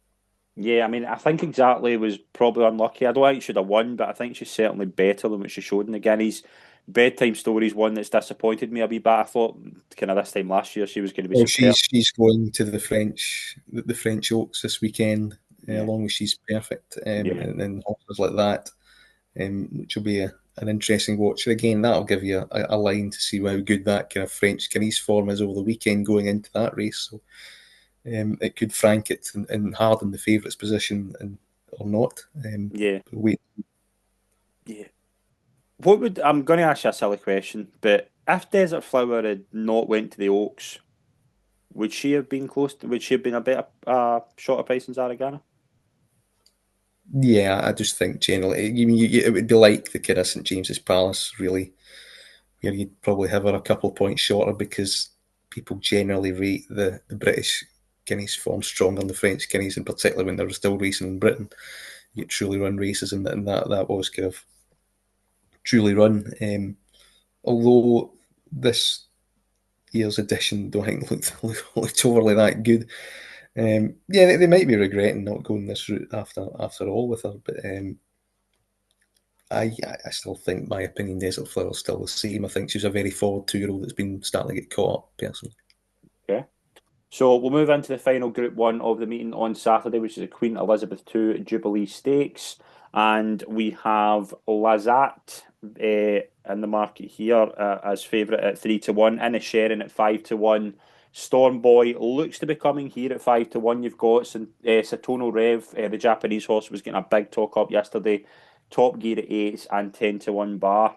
Yeah, I mean, I think exactly was probably unlucky. I don't think she should have won, but I think she's certainly better than what she showed in the Guineas. Bedtime Stories one that's disappointed me a wee bit. I thought kind of this time last year she was going to be Well, superb. she's going to the French Oaks this weekend, Yeah, along with She's Perfect, yeah, and horses like that, which will be an interesting watch. And again, that'll give you a line to see how good that kind of French Guineas form is over the weekend going into that race. So it could frank it and harden the favourites' position or not. yeah, Wait, yeah. What would I'm going to ask you a silly question, but if Desert Flower had not went to the Oaks, Would she have been close? Would she have been a better shorter price than Zaragana? Yeah, I just think generally, it would be like the kid of St James's Palace, really, where you'd probably have her a couple of points shorter because people generally rate the British guineas form stronger than the French guineas, and particularly when they were still racing in Britain. You get truly run races, and that was kind of truly run. Although this year's edition don't think looked overly that good. Yeah, they might be regretting not going this route after all with her, but I still think my opinion Desert Flower is still the same. I think she's a very forward 2-year-old that's been starting to get caught up personally. Okay. So we'll move into the final Group 1 of the meeting on Saturday, which is the Queen Elizabeth II Jubilee Stakes. And we have Lazat in the market here as favourite at 3-1, Inisherin at 5-1. Stormboy looks to be coming here at 5-1. You've got Satono Rev, the Japanese horse, was getting a big talk up yesterday. Top Gear at 8s and 10-1 bar.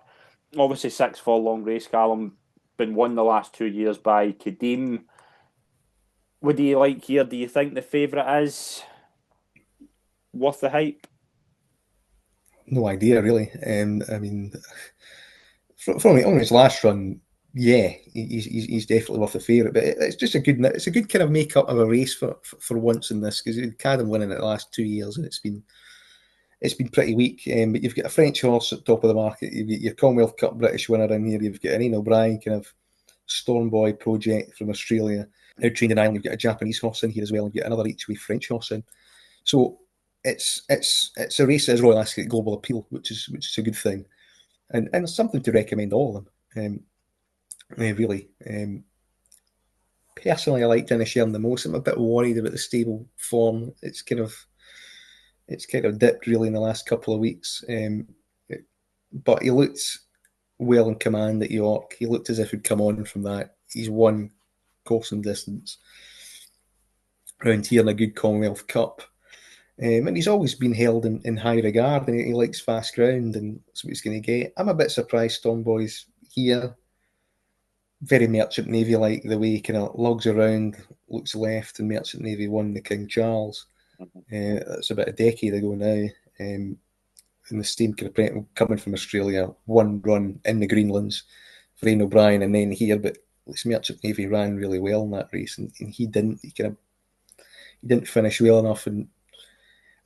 Obviously, 6 furlong race, Callum. Been won the last 2 years by Kadim. What do you like here? Do you think the favourite is worth the hype? No idea really. I mean, from on his last run, yeah, he's definitely worth the favourite. But it's just a good kind of make up of a race for once in this because he'd had him winning it the last 2 years and it's been pretty weak. But you've got a French horse at the top of the market. You've got your Commonwealth Cup British winner in here. You've got an Ian O'Brien kind of Storm Boy project from Australia. Now trained in Ireland. You've got a Japanese horse in here as well. You've got another each way French horse in. So it's a race that has Royal Ascot global appeal, which is a good thing, and something to recommend all of them. Really, personally, I like Inisherin the most. I'm a bit worried about the stable form. It's kind of dipped really in the last couple of weeks. But he looked well in command at York. He looked as if he'd come on from that. He's won course and distance around here in a good Commonwealth Cup. And he's always been held in high regard, and he likes fast ground, and that's what he's going to get. I'm a bit surprised Stormboy's here. Very Merchant Navy like the way he kind of lugs around, looks left, and Merchant Navy won the King Charles. That's about a decade ago now. And the steam kind of coming from Australia, one run in the Greenlands for Ian O'Brien, and then here, but Merchant Navy ran really well in that race, and he didn't. He didn't finish well enough, and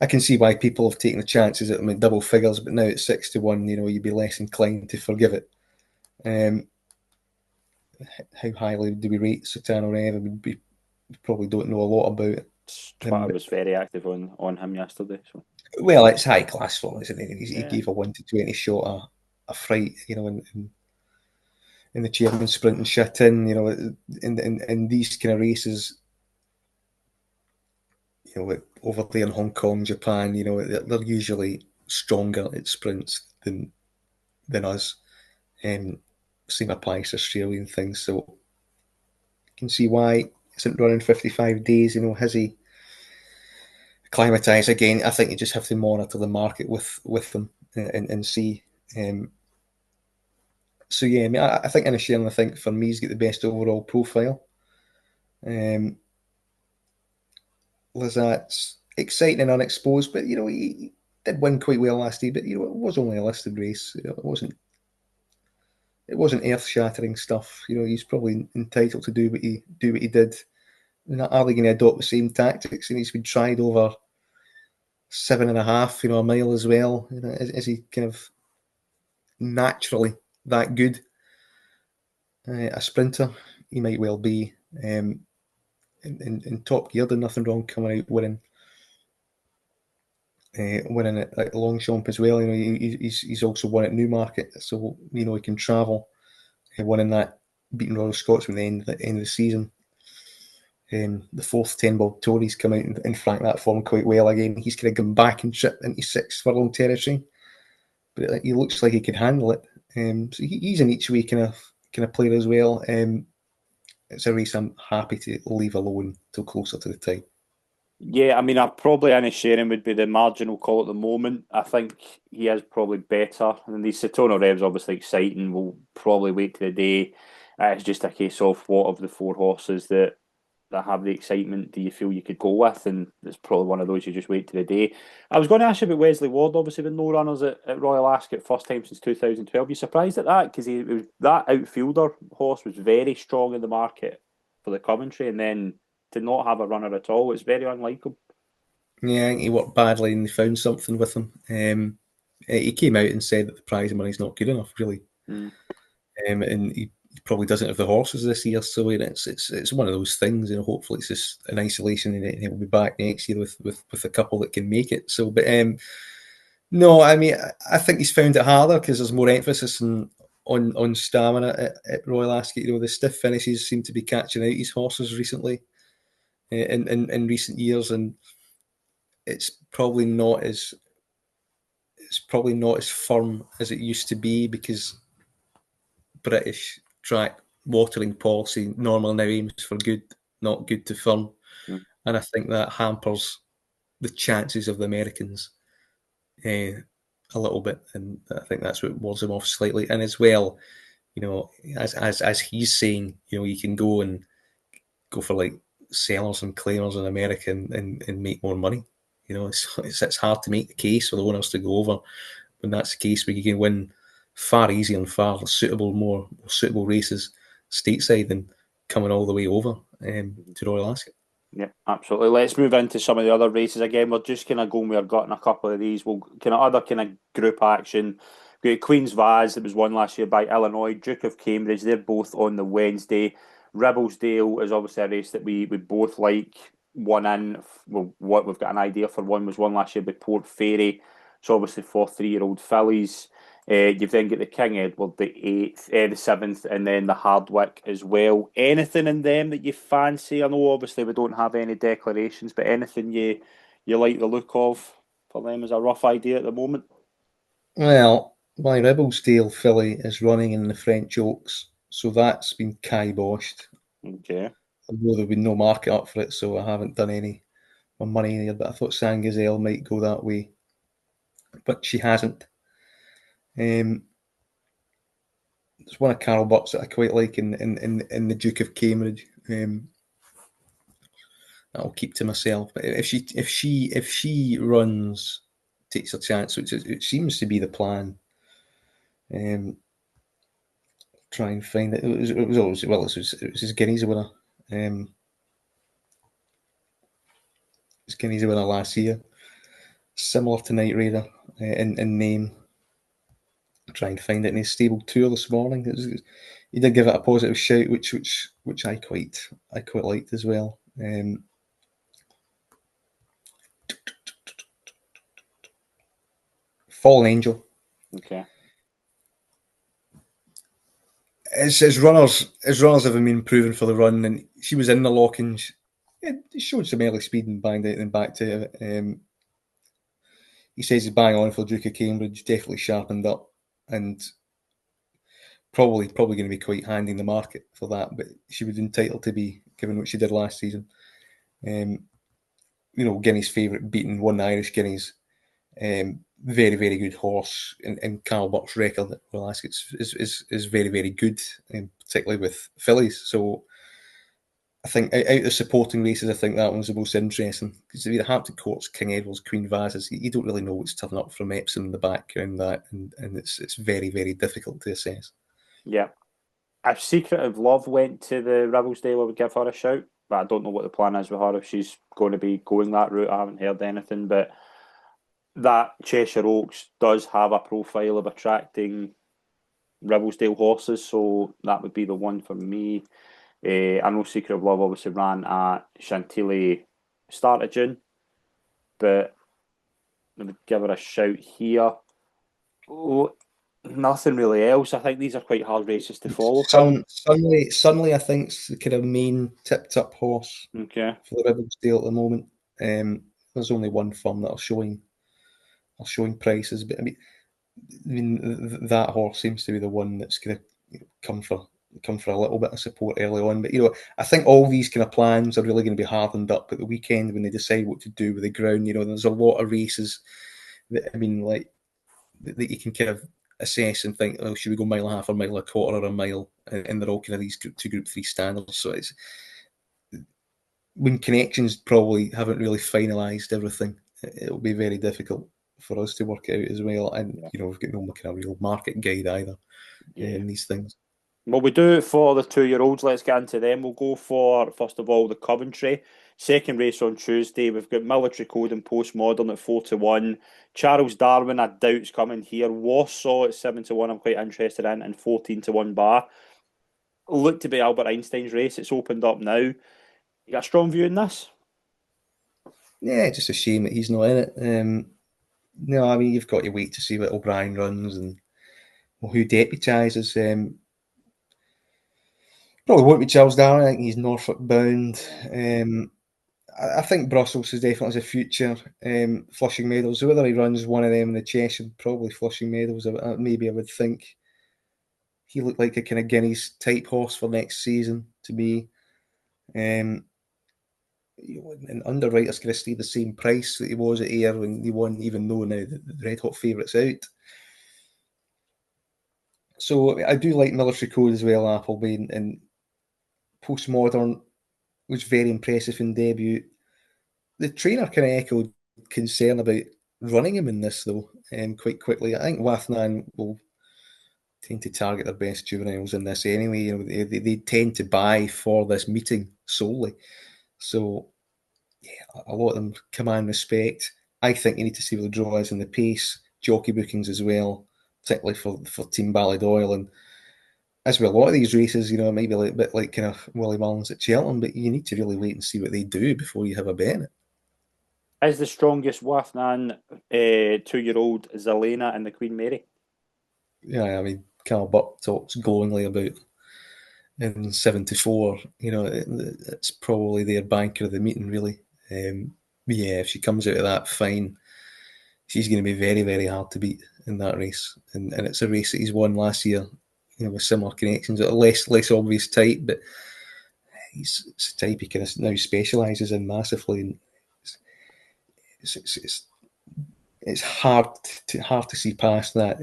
I can see why people have taken the chances at him in double figures, but now at 6-1, you'd be less inclined to forgive it. How highly do we rate Satano Rev? I mean, we probably don't know a lot about him. Twitter was very active on him yesterday. So Well, it's high class for, isn't it? He yeah, gave a 1-20 shot a fright, in the chairman sprint and shut in, in these kind of races, like over there in Hong Kong, Japan, they're usually stronger at sprints than us. Same applies to Australian things, so you can see why he isn't running 55 days. Has he acclimatise again? I think you just have to monitor the market with them and see. So yeah, I mean, I think Inisherin, I think for me, he's got the best overall profile. Lazat's exciting and unexposed, but he did win quite well last year. But it was only a listed race. It wasn't earth shattering stuff. He's probably entitled to do what he did. Are they going to adopt the same tactics? And he's been tried over 7.5, a mile as well. Is he kind of naturally that good? A sprinter, he might well be. In Top Gear, did nothing wrong coming out winning at Longchamp as well. He's also won at Newmarket, so he can travel. Winning that, beating Royal Scots at the end of the season. The fourth 10 Bob Tories come out and flank that form quite well again. He's kind of gone back and tripped into 6 furlong territory, but he looks like he can handle it. So he's an each way kind of player as well. It's a race I'm happy to leave alone till closer to the time. yeah. I mean, I probably Inisherin would be the marginal call at the moment. I think he is probably better. And these Satono Revs obviously exciting. We'll probably wait to the day. It's just a case of what of the four horses that that have the excitement do you feel you could go with? And it's probably one of those you just wait to the day. I was going to ask you about Wesley Ward, obviously with no runners at Royal Ascot, first time since 2012. You surprised at that? Because that outfielder horse was very strong in the market for the Coventry, and then to not have a runner at all, it's very unlike him. Yeah, I think he worked badly and they found something with him. He came out and said that the prize money's not good enough, really. Mm. And he probably doesn't have the horses this year, so it's one of those things. Hopefully it's just an isolation, and he'll be back next year with a couple that can make it. So, but no, I mean I think he's found it harder because there's more emphasis on stamina at Royal Ascot. The stiff finishes seem to be catching out his horses recently, in recent years, and it's probably not as firm as it used to be because British track watering policy normally now aims for good, not good to firm. Mm. And I think that hampers the chances of the Americans a little bit. And I think that's what wards them off slightly. And as well, as he's saying, you can go for like sellers and claimers in America and make more money. It's hard to make the case for the owners to go over when that's the case, where you can win far easier and far more suitable races stateside than coming all the way over to Royal Ascot. Yeah, absolutely. Let's move into some of the other races again. We're just kind of going with our gut in a couple of these. We'll kind of other kind of group action. We got Queen's Vase that was won last year by Illinois, Duke of Cambridge. They're both on the Wednesday. Ribblesdale is obviously a race that we both like. One in, well, what we've got an idea for one was won last year by Port Fairy. So obviously for 3-year-old fillies. You've then got the King Edward, the seventh, and then the Hardwick as well. Anything in them that you fancy? I know obviously we don't have any declarations, but anything you like the look of for them as a rough idea at the moment? Well, my Ribblesdale filly is running in the French Oaks, so that's been kiboshed. Okay. Although there's been no market up for it, so I haven't done any my money there. But I thought San Gazelle might go that way, but she hasn't. There's one of Carol Buck's that I quite like in the Duke of Cambridge. I'll keep to myself. But if she runs, takes a chance, which it seems to be the plan. Try and find it. It was always it was his Guineas winner. His Guineas winner last year, similar to Night Raider in name. Trying to find it in his stable tour this morning. He did give it a positive shout, which I quite liked as well. Fallen Angel. Okay. His runners have been proven for the run, and she was in the lock-ins. He showed some early speed and banged out and back to it. He says he's bang on for Duke of Cambridge, definitely sharpened up, and probably going to be quite handy in the market for that. But she was entitled to be, given what she did last season. Guineas favourite, beating one Irish Guineas. Very, very good horse, and Carl Buck's record at Royal Ascot is very, very good, particularly with fillies. So I think out of the supporting races, I think that one's the most interesting because the Hampton Courts, King Edward's, Queen Vases, you don't really know what's turning up from Epsom in the background, and it's very, very difficult to assess. Yeah. If Secret of Love went to the Ribblesdale, I would give her a shout. But I don't know what the plan is with her if she's going to be going that route. I haven't heard anything, but that Cheshire Oaks does have a profile of attracting Ribblesdale horses, so that would be the one for me. I know Secret of Love obviously ran at Chantilly start of June, but I would give her a shout here. Oh, nothing really else. I think these are quite hard races to follow, Callum. Sunley, I think, is the kind of main tipped up horse Okay. for the Ribblesdale at the moment. There's only one firm that are showing prices, but that horse seems to be the one that's going to come for a little bit of support early on. But I think all these kind of plans are really going to be hardened up at the weekend when they decide what to do with the ground. There's a lot of races that that you can kind of assess and think, oh, should we go mile and a half, or mile and a quarter, or a mile, and they're all kind of these Group 2, Group 3 standards. So when connections probably haven't really finalised everything, it'll be very difficult for us to work it out as well. And Yeah. we've got no kind of real market guide either Yeah. in these things. Well, we do it for the 2-year-olds. Let's get into them. We'll go for, first of all, the Coventry. Second race on Tuesday. We've got Military Code and Postmodern at 4-1. Charles Darwin, I doubt's coming here. Warsaw at 7-1, I'm quite interested in, and 14-1 bar. Look to be Albert Einstein's race. It's opened up now. You got a strong view in this? Yeah, just a shame that he's not in it. No, I mean, you've got to wait to see what O'Brien runs and who deputises. Probably won't be Charles Darwin. I think he's Norfolk bound. I think Brussels is definitely has a future. Flushing Meadows, whether he runs one of them in the Cheshire, probably Flushing Meadows. Maybe I would think he looked like a kind of Guineas type horse for next season to me. And underwriters going to stay the same price that he was at Ayr when he won, even though now the red hot favourites out. So I do like Military Code as well, Appleby, and Postmodern was very impressive in debut. The trainer kind of echoed concern about running him in this though, quite quickly. I think Wathnan will tend to target their best juveniles in this anyway. They tend to buy for this meeting solely. So yeah, a lot of them command respect. I think you need to see what the draw is in the pace, jockey bookings as well, particularly for Team Ballydoyle. And as with a lot of these races, it might be a bit like kind of Willie Mullins at Cheltenham, but you need to really wait and see what they do before you have a bet in it. Is the strongest Wathnan 2-year-old Zelena and the Queen Mary? Yeah, I mean, Carl Buck talks glowingly about in 74. It's probably their banker of the meeting, really. Yeah, if she comes out of that fine, she's going to be very, very hard to beat in that race. And it's a race that he's won last year, with similar connections, at a less obvious type, but it's a type he kind of now specialises in massively. And it's, it's, it's, it's hard to see past that.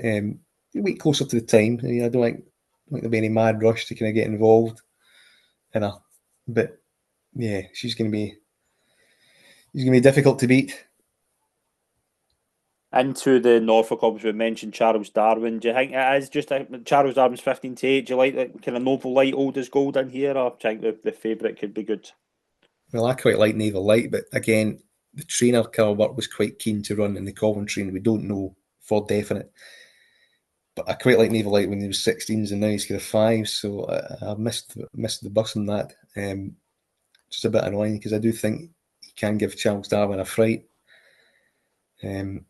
Wait closer to the time. I mean, I don't think there'll be any mad rush to kind of get involved in her, but yeah, she's gonna be difficult to beat. Into the Norfolk, obviously, we mentioned Charles Darwin. Do you think it is just Charles Darwin's 15-8? Do you like the kind of Noble Light old as gold in here, or do you think the favourite could be good? Well, I quite like Naval Light, but again, the trainer Carl Burke was quite keen to run in the Coventry, and we don't know for definite. But I quite like Naval Light when he was 16s, and now he's got a 5, so I missed the bus on that. Just a bit annoying because I do think he can give Charles Darwin a fright. Um,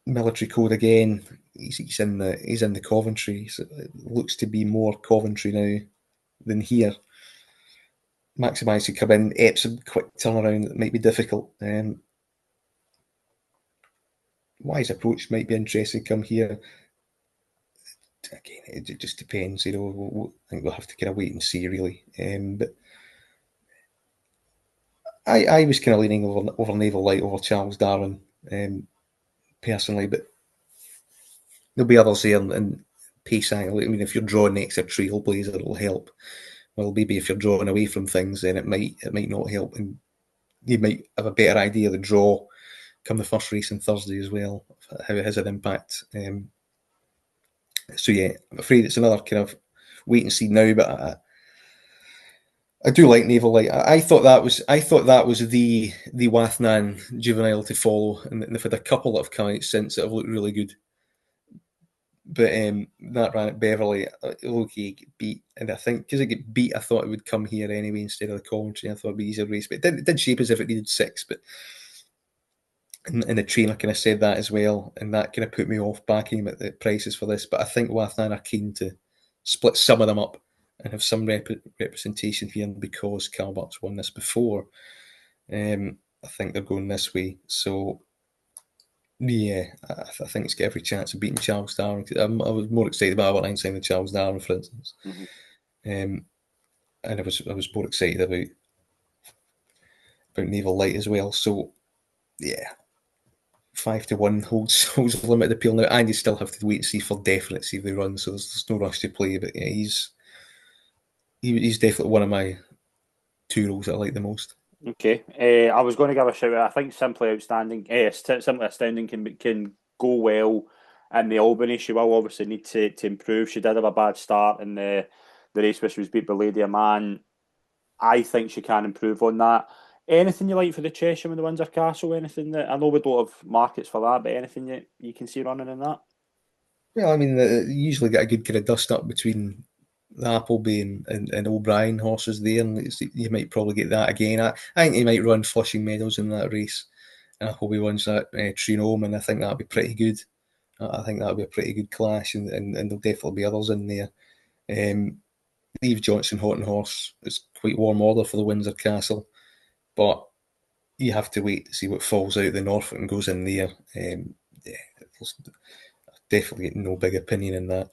Military Code again. He's in the Coventry. So it looks to be more Coventry now than here. Maximise to come in. Epsom quick turnaround that might be difficult. Wise approach might be interesting. Come here again. It just depends. I think we'll have to kind of wait and see really. But I was kind of leaning over Naval Light over Charles Darwin personally, but there'll be others there and pace angle. I mean, if you're drawing next to a Trailblazer, it'll help. Well, maybe if you're drawing away from things, then it might not help, and you might have a better idea of the draw come the first race on Thursday as well, how it has an impact. So yeah, I'm afraid it's another kind of wait and see now, but I do like Naval Light. I thought that was the Wathnan juvenile to follow, and they've had a couple that have come out since that have looked really good. But that ran at Beverley, okay, get beat, and I think because it get beat, I thought it would come here anyway instead of the Coventry. I thought it'd be easier race, but it did shape as if it needed 6. But and the trainer kind of said that as well, and that kind of put me off backing him at the prices for this. But I think Wathnan are keen to split some of them up and have some representation here because Calvert's won this before. I think they're going this way, so yeah, I think it's got every chance of beating Charles Darwin. I was more excited about Albert Einstein than Charles Darwin, for instance. Mm-hmm. And I was more excited about Naval Light as well. So yeah, 5-1 holds limited appeal now, and you still have to wait and see for definite see if they run. So there's no rush to play, but yeah, he's definitely one of my two rules that I like the most. Okay. I was going to give a shout out. I think Simply Outstanding, Simply Astounding can go well in the Albany. She will obviously need to improve. She did have a bad start in the race where she was beat by Lady of Man. I think she can improve on that. Anything you like for the Cheshire and the Windsor Castle? Anything that I know we don't have markets for that, but anything you can see running in that? Yeah, I mean, you usually get a good kind of dust up between the Appleby and O'Brien horses there, and you might probably get that again. I think he might run Flushing Meadows in that race, and Appleby runs that Trinome, and I think that'll be pretty good. I think that'll be a pretty good clash, and there'll definitely be others in there. Um, Eve Johnson, Hot and Horse, is quite warm order for the Windsor Castle, but you have to wait to see what falls out of the Norfolk and goes in there. Yeah, there's definitely no big opinion in that.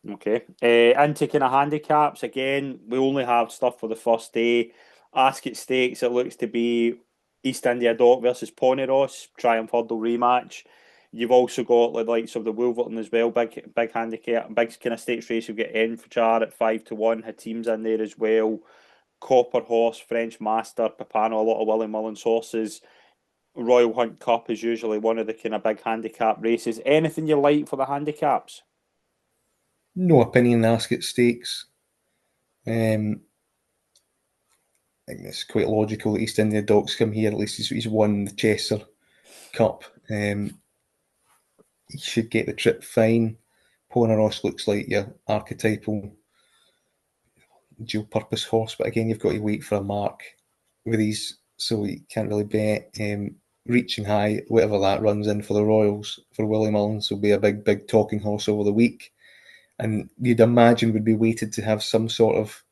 Okay. Into kind of handicaps again. We only have stuff for the first day. Ascot Stakes. It looks to be East India Dock versus Poneros Triumph Hurdle rematch. You've also got the likes of the Wolverton as well. Big handicap, big kind of stakes race. You've got Enfijar at 5-1. Had teams in there as well. Copper Horse, French Master, Papano. A lot of Willie Mullins horses. Royal Hunt Cup is usually one of the kind of big handicap races. Anything you like for the handicaps? No opinion in Ascot Stakes. I think it's quite logical that East India Doc's come here. At least he's won the Chester Cup. He should get the trip fine. Poneros looks like your archetypal dual purpose horse, but again, you've got to wait for a mark with these, so you can't really bet. Reaching High, whatever that runs in for the Royals for Willie Mullins, will be a big talking horse over the week, and you'd imagine would be weighted to have some sort of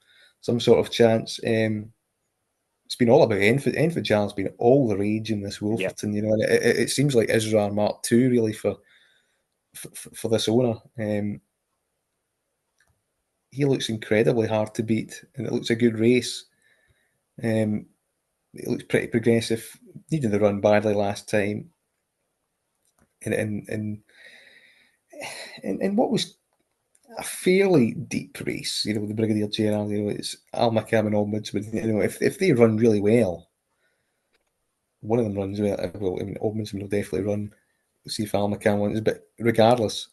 chance. It's been all about Enford. Enford Jar's been all the rage in this Yeah. Wolferton, and it seems like Israr Mark II really for this owner. He looks incredibly hard to beat, and it looks a good race. Um, it looks pretty progressive. Needed the run badly last time, and what was a fairly deep race, with the Brigadier General. It's Almackam and Ombudsman. If they run really well, one of them runs well. Well, I mean, Ombudsman will definitely run. We'll see if Almackam wins, but regardless,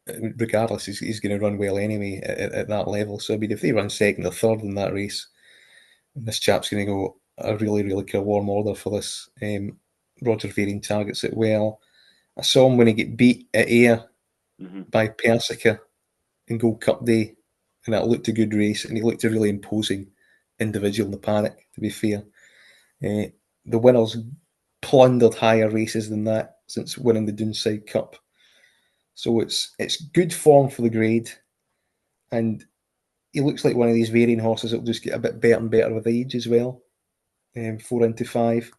he's going to run well anyway at that level. So I mean, if they run second or third in that race, this chap's going to go a really, really kind of warm order for this. Roger Varian targets it well. I saw him when he get beat at Ayr Mm-hmm. by Persica in Gold Cup Day, and that looked a good race, and he looked a really imposing individual in the paddock, to be fair. The winners plundered higher races than that since winning the Doonside Cup. So it's good form for the grade, and he looks like one of these Varian horses that will just get a bit better and better with age as well. 4 into 5.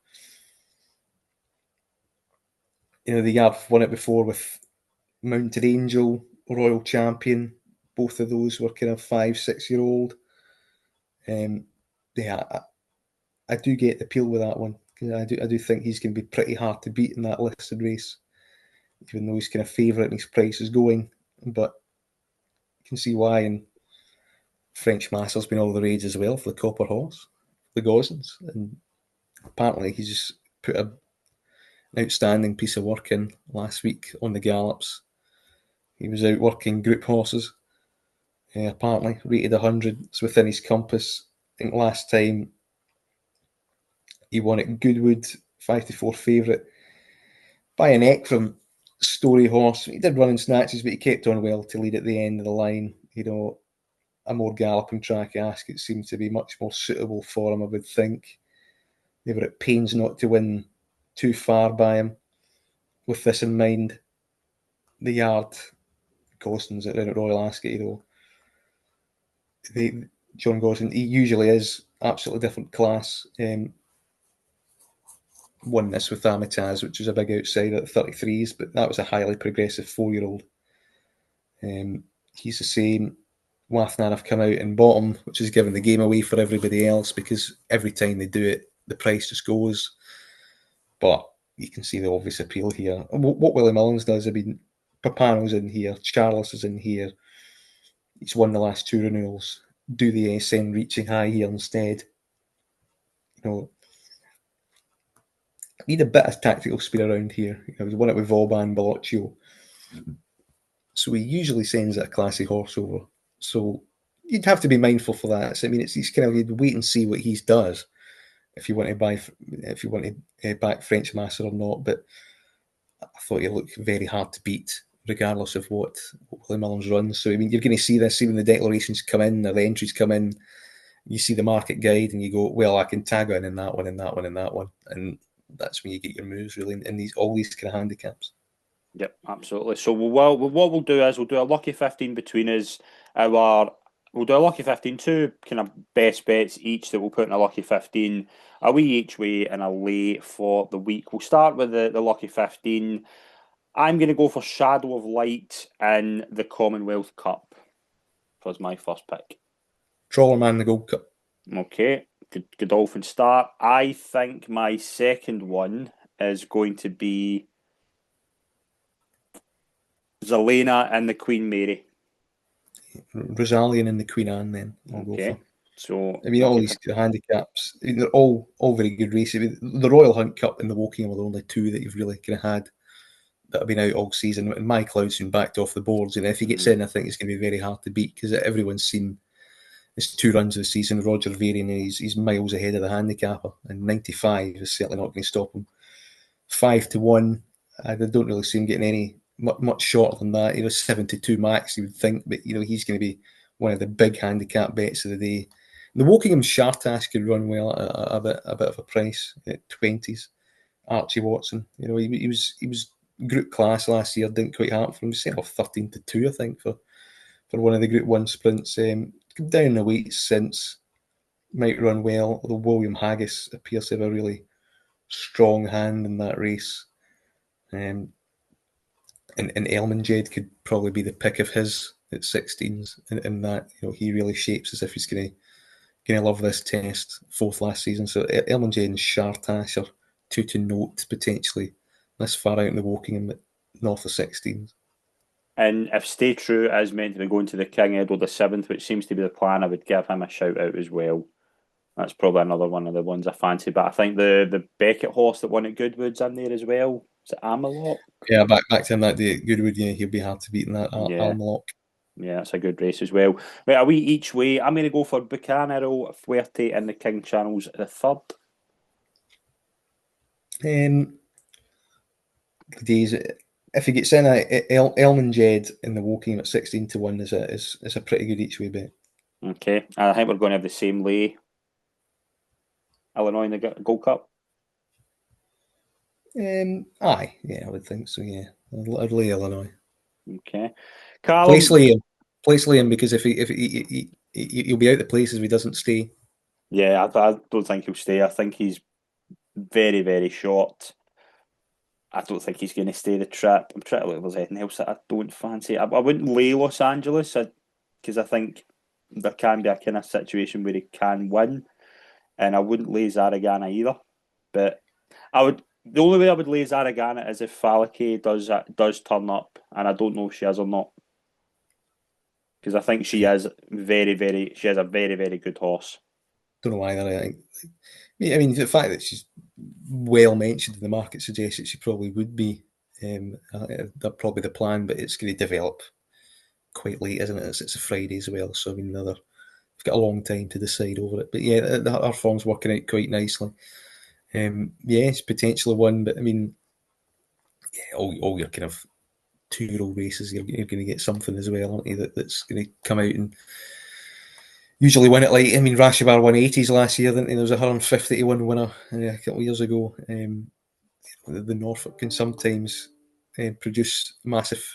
They have won it before with Mounted Angel, Royal Champion. Both of those were kind of 5, 6 year old. Yeah, I do get the appeal with that one. I do think he's going to be pretty hard to beat in that listed race, even though he's kind of favourite and his price is going. But you can see why. And French Master's been all the rage as well for the Copper Horse, the Gosens. And apparently he's just put an outstanding piece of work in last week on the gallops. He was out working group horses. Apparently rated 100. It's within his compass. I think last time he won at Goodwood, 5-4 favourite, by a neck from Story Horse. He did run in snatches, but he kept on well to lead at the end of the line. A more galloping track Ascot seemed to be much more suitable for him, I would think. They were at pains not to win too far by him. With this in mind, the yard, Gosden's at Royal Ascot, John Gosden, he usually is absolutely different class. Won this with Amitaz, which was a big outsider at 33s, but that was a highly progressive 4-year-old. He's the same. Wathnan have come out and bought him, which has given the game away for everybody else, because every time they do it, the price just goes. But you can see the obvious appeal here. What Willie Mullins does, I mean, Papano's in here, Charles is in here. He's won the last 2 renewals. do the send reaching high here instead? You know, need a bit of tactical speed around here. He's won it with Vauban, Bellocchio. So he usually sends it a classy horse over. So you'd have to be mindful for that. So, I mean, it's kind of you'd wait and see what he does if you want to back French Master or not. But I thought he looked very hard to beat, regardless of what Willie Mullins runs. So I mean, you're going to see this, see when the declarations come in or the entries come in. You see the market guide and you go, well, I can tag on in that one, in that one, in that one, and that's when you get your moves really in these all these kind of handicaps. Yep, absolutely. So what we'll do is we'll do a lucky 15 between us. Our We'll do a lucky 15, two kind of best bets each that we'll put in a lucky 15, a wee each way and a lay for the week. We'll start with the lucky 15. I'm going to go for Shadow of Light in the Commonwealth Cup as my first pick. Trawlerman, the Gold Cup. Okay, Godolphin start. I think my second one is going to be Zelena and the Queen Mary. Rosalian and the Queen Anne, then I'll go for. So I mean, all these handicaps, I mean, they're all very good races. I mean, the Royal Hunt Cup and the Woking are the only two that you've really kind of had that have been out all season. And my Cloud's been backed off the boards. And if he gets in, I think it's going to be very hard to beat because everyone's seen his 2 runs of the season. Roger Varian, he's miles ahead of the handicapper, and 95 is certainly not going to stop him. 5-1, I don't really see him getting any much shorter than that. 72 max, you would think, but he's going to be one of the big handicap bets of the day. The Wokingham Shartash could run well at a bit of a price at 20s. Archie Watson, he was group class last year, didn't quite happen for him. He set off 13-2, I think, for one of the Group 1 sprints. Come down in the weights since, might run well, although William Haggis appears to have a really strong hand in that race. And Elminged could probably be the pick of his at 16s, and that he really shapes as if he's going to love this test. 4th last season, so Elminged and Shartash are 2 to note potentially this far out in the Wokingham at north of 16s. And if Stay True is meant to be going to the King Edward VII, which seems to be the plan, I would give him a shout out as well. That's probably another one of the ones I fancy. But I think the Beckett horse that won at Goodwood's in there as well. Is it Amelot? Yeah, back to him that day at Goodwood. Yeah, he'll be hard to beat in that Almalock. Yeah, that's a good race as well. Right, a wee each way. I'm going to go for Bucanero, Fuerte, and the King Channels the third. Days, if he gets in Elminged in the Woking at 16-1 is a pretty good each way bet. Okay, and I think we're going to have the same lay. Illinois in the Gold Cup. Aye, yeah, I would think so. Yeah, I'd lay Illinois. Okay, Callum. Place Liam because if he'll be out the places if he doesn't stay. Yeah, I don't think he'll stay. I think he's very, very short. I don't think he's going to stay the trip. I'm trying to look if there's anything else that I don't fancy. I wouldn't lay Los Angeles because I think there can be a kind of situation where he can win, and I wouldn't lay Zaragana either. But I would. The only way I would lay Zaragana is if Falake does turn up, and I don't know if she is or not, because I think she is very, very. She has a very, very good horse. Don't know why that. I mean, the fact that she's well mentioned in the market suggests that she probably would be. That's probably the plan, but it's going to develop quite late, isn't it? It's a Friday as well, so I mean, we've got a long time to decide over it. But yeah, our form's working out quite nicely. It's potentially one, but I mean, yeah, all your kind of 2-year-old races, you're going to get something as well, aren't you? That's going to come out and usually win it. Like, I mean, Rashibar won 80s last year, didn't he? There was a 150 to 1 winner a couple of years ago. The Norfolk can sometimes produce massive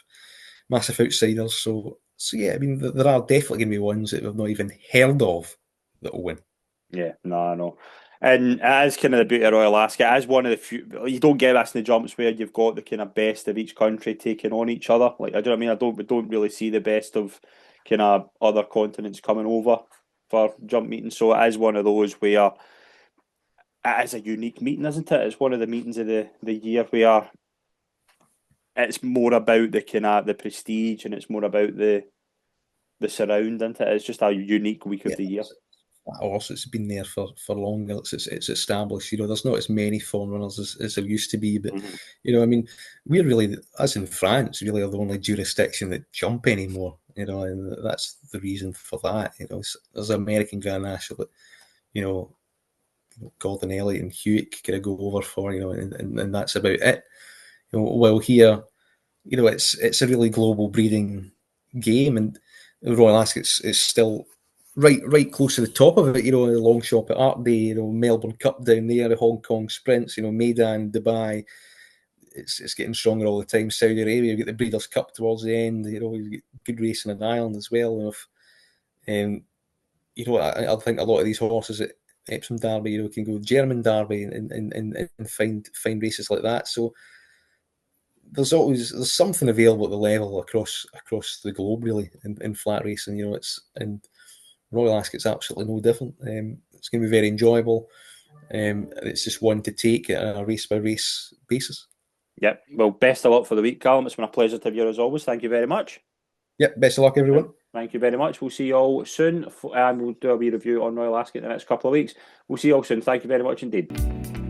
outsiders. So yeah, I mean, there are definitely going to be ones that we've not even heard of that will win. Yeah, no, I know. And it is kind of the beauty of Royal Ascot. It is one of the few, you don't get this in the jumps where you've got the kind of best of each country taking on each other. Like, I don't, I mean, we don't really see the best of kind of other continents coming over for jump meetings. So it is one of those where it is a unique meeting, isn't it? It's one of the meetings of the year where it's more about the kind of the prestige and it's more about the surround, isn't it? It's just a unique week of the year. Also, it's been there for longer. It's established. There's not as many form runners as there used to be. But I mean, we're really, as in France, really are the only jurisdiction that jump anymore. And that's the reason for that. There's an American Grand National that Gordon Elliott and Hewitt kind of go over for. And that's about it. While here, it's a really global breeding game, and the Royal Ascot is still right close to the top of it. The long shot at Art Bay, Melbourne Cup down there, the Hong Kong sprints, Maidan, Dubai. It's getting stronger all the time. Saudi Arabia, you get the Breeders' Cup towards the end. You get good racing in Ireland as well. I think a lot of these horses at Epsom Derby, can go German Derby and find races like that. So there's something available at the level across the globe, really, in flat racing. And Royal Ascot's absolutely no different. It's going to be very enjoyable. It's just one to take at a race by race basis. Yep. Well, best of luck for the week, Callum. It's been a pleasure to have you as always. Thank you very much. Yep. Best of luck, everyone. Thank you very much. We'll see you all soon, and we'll do a wee review on Royal Ascot in the next couple of weeks. We'll see you all soon. Thank you very much indeed.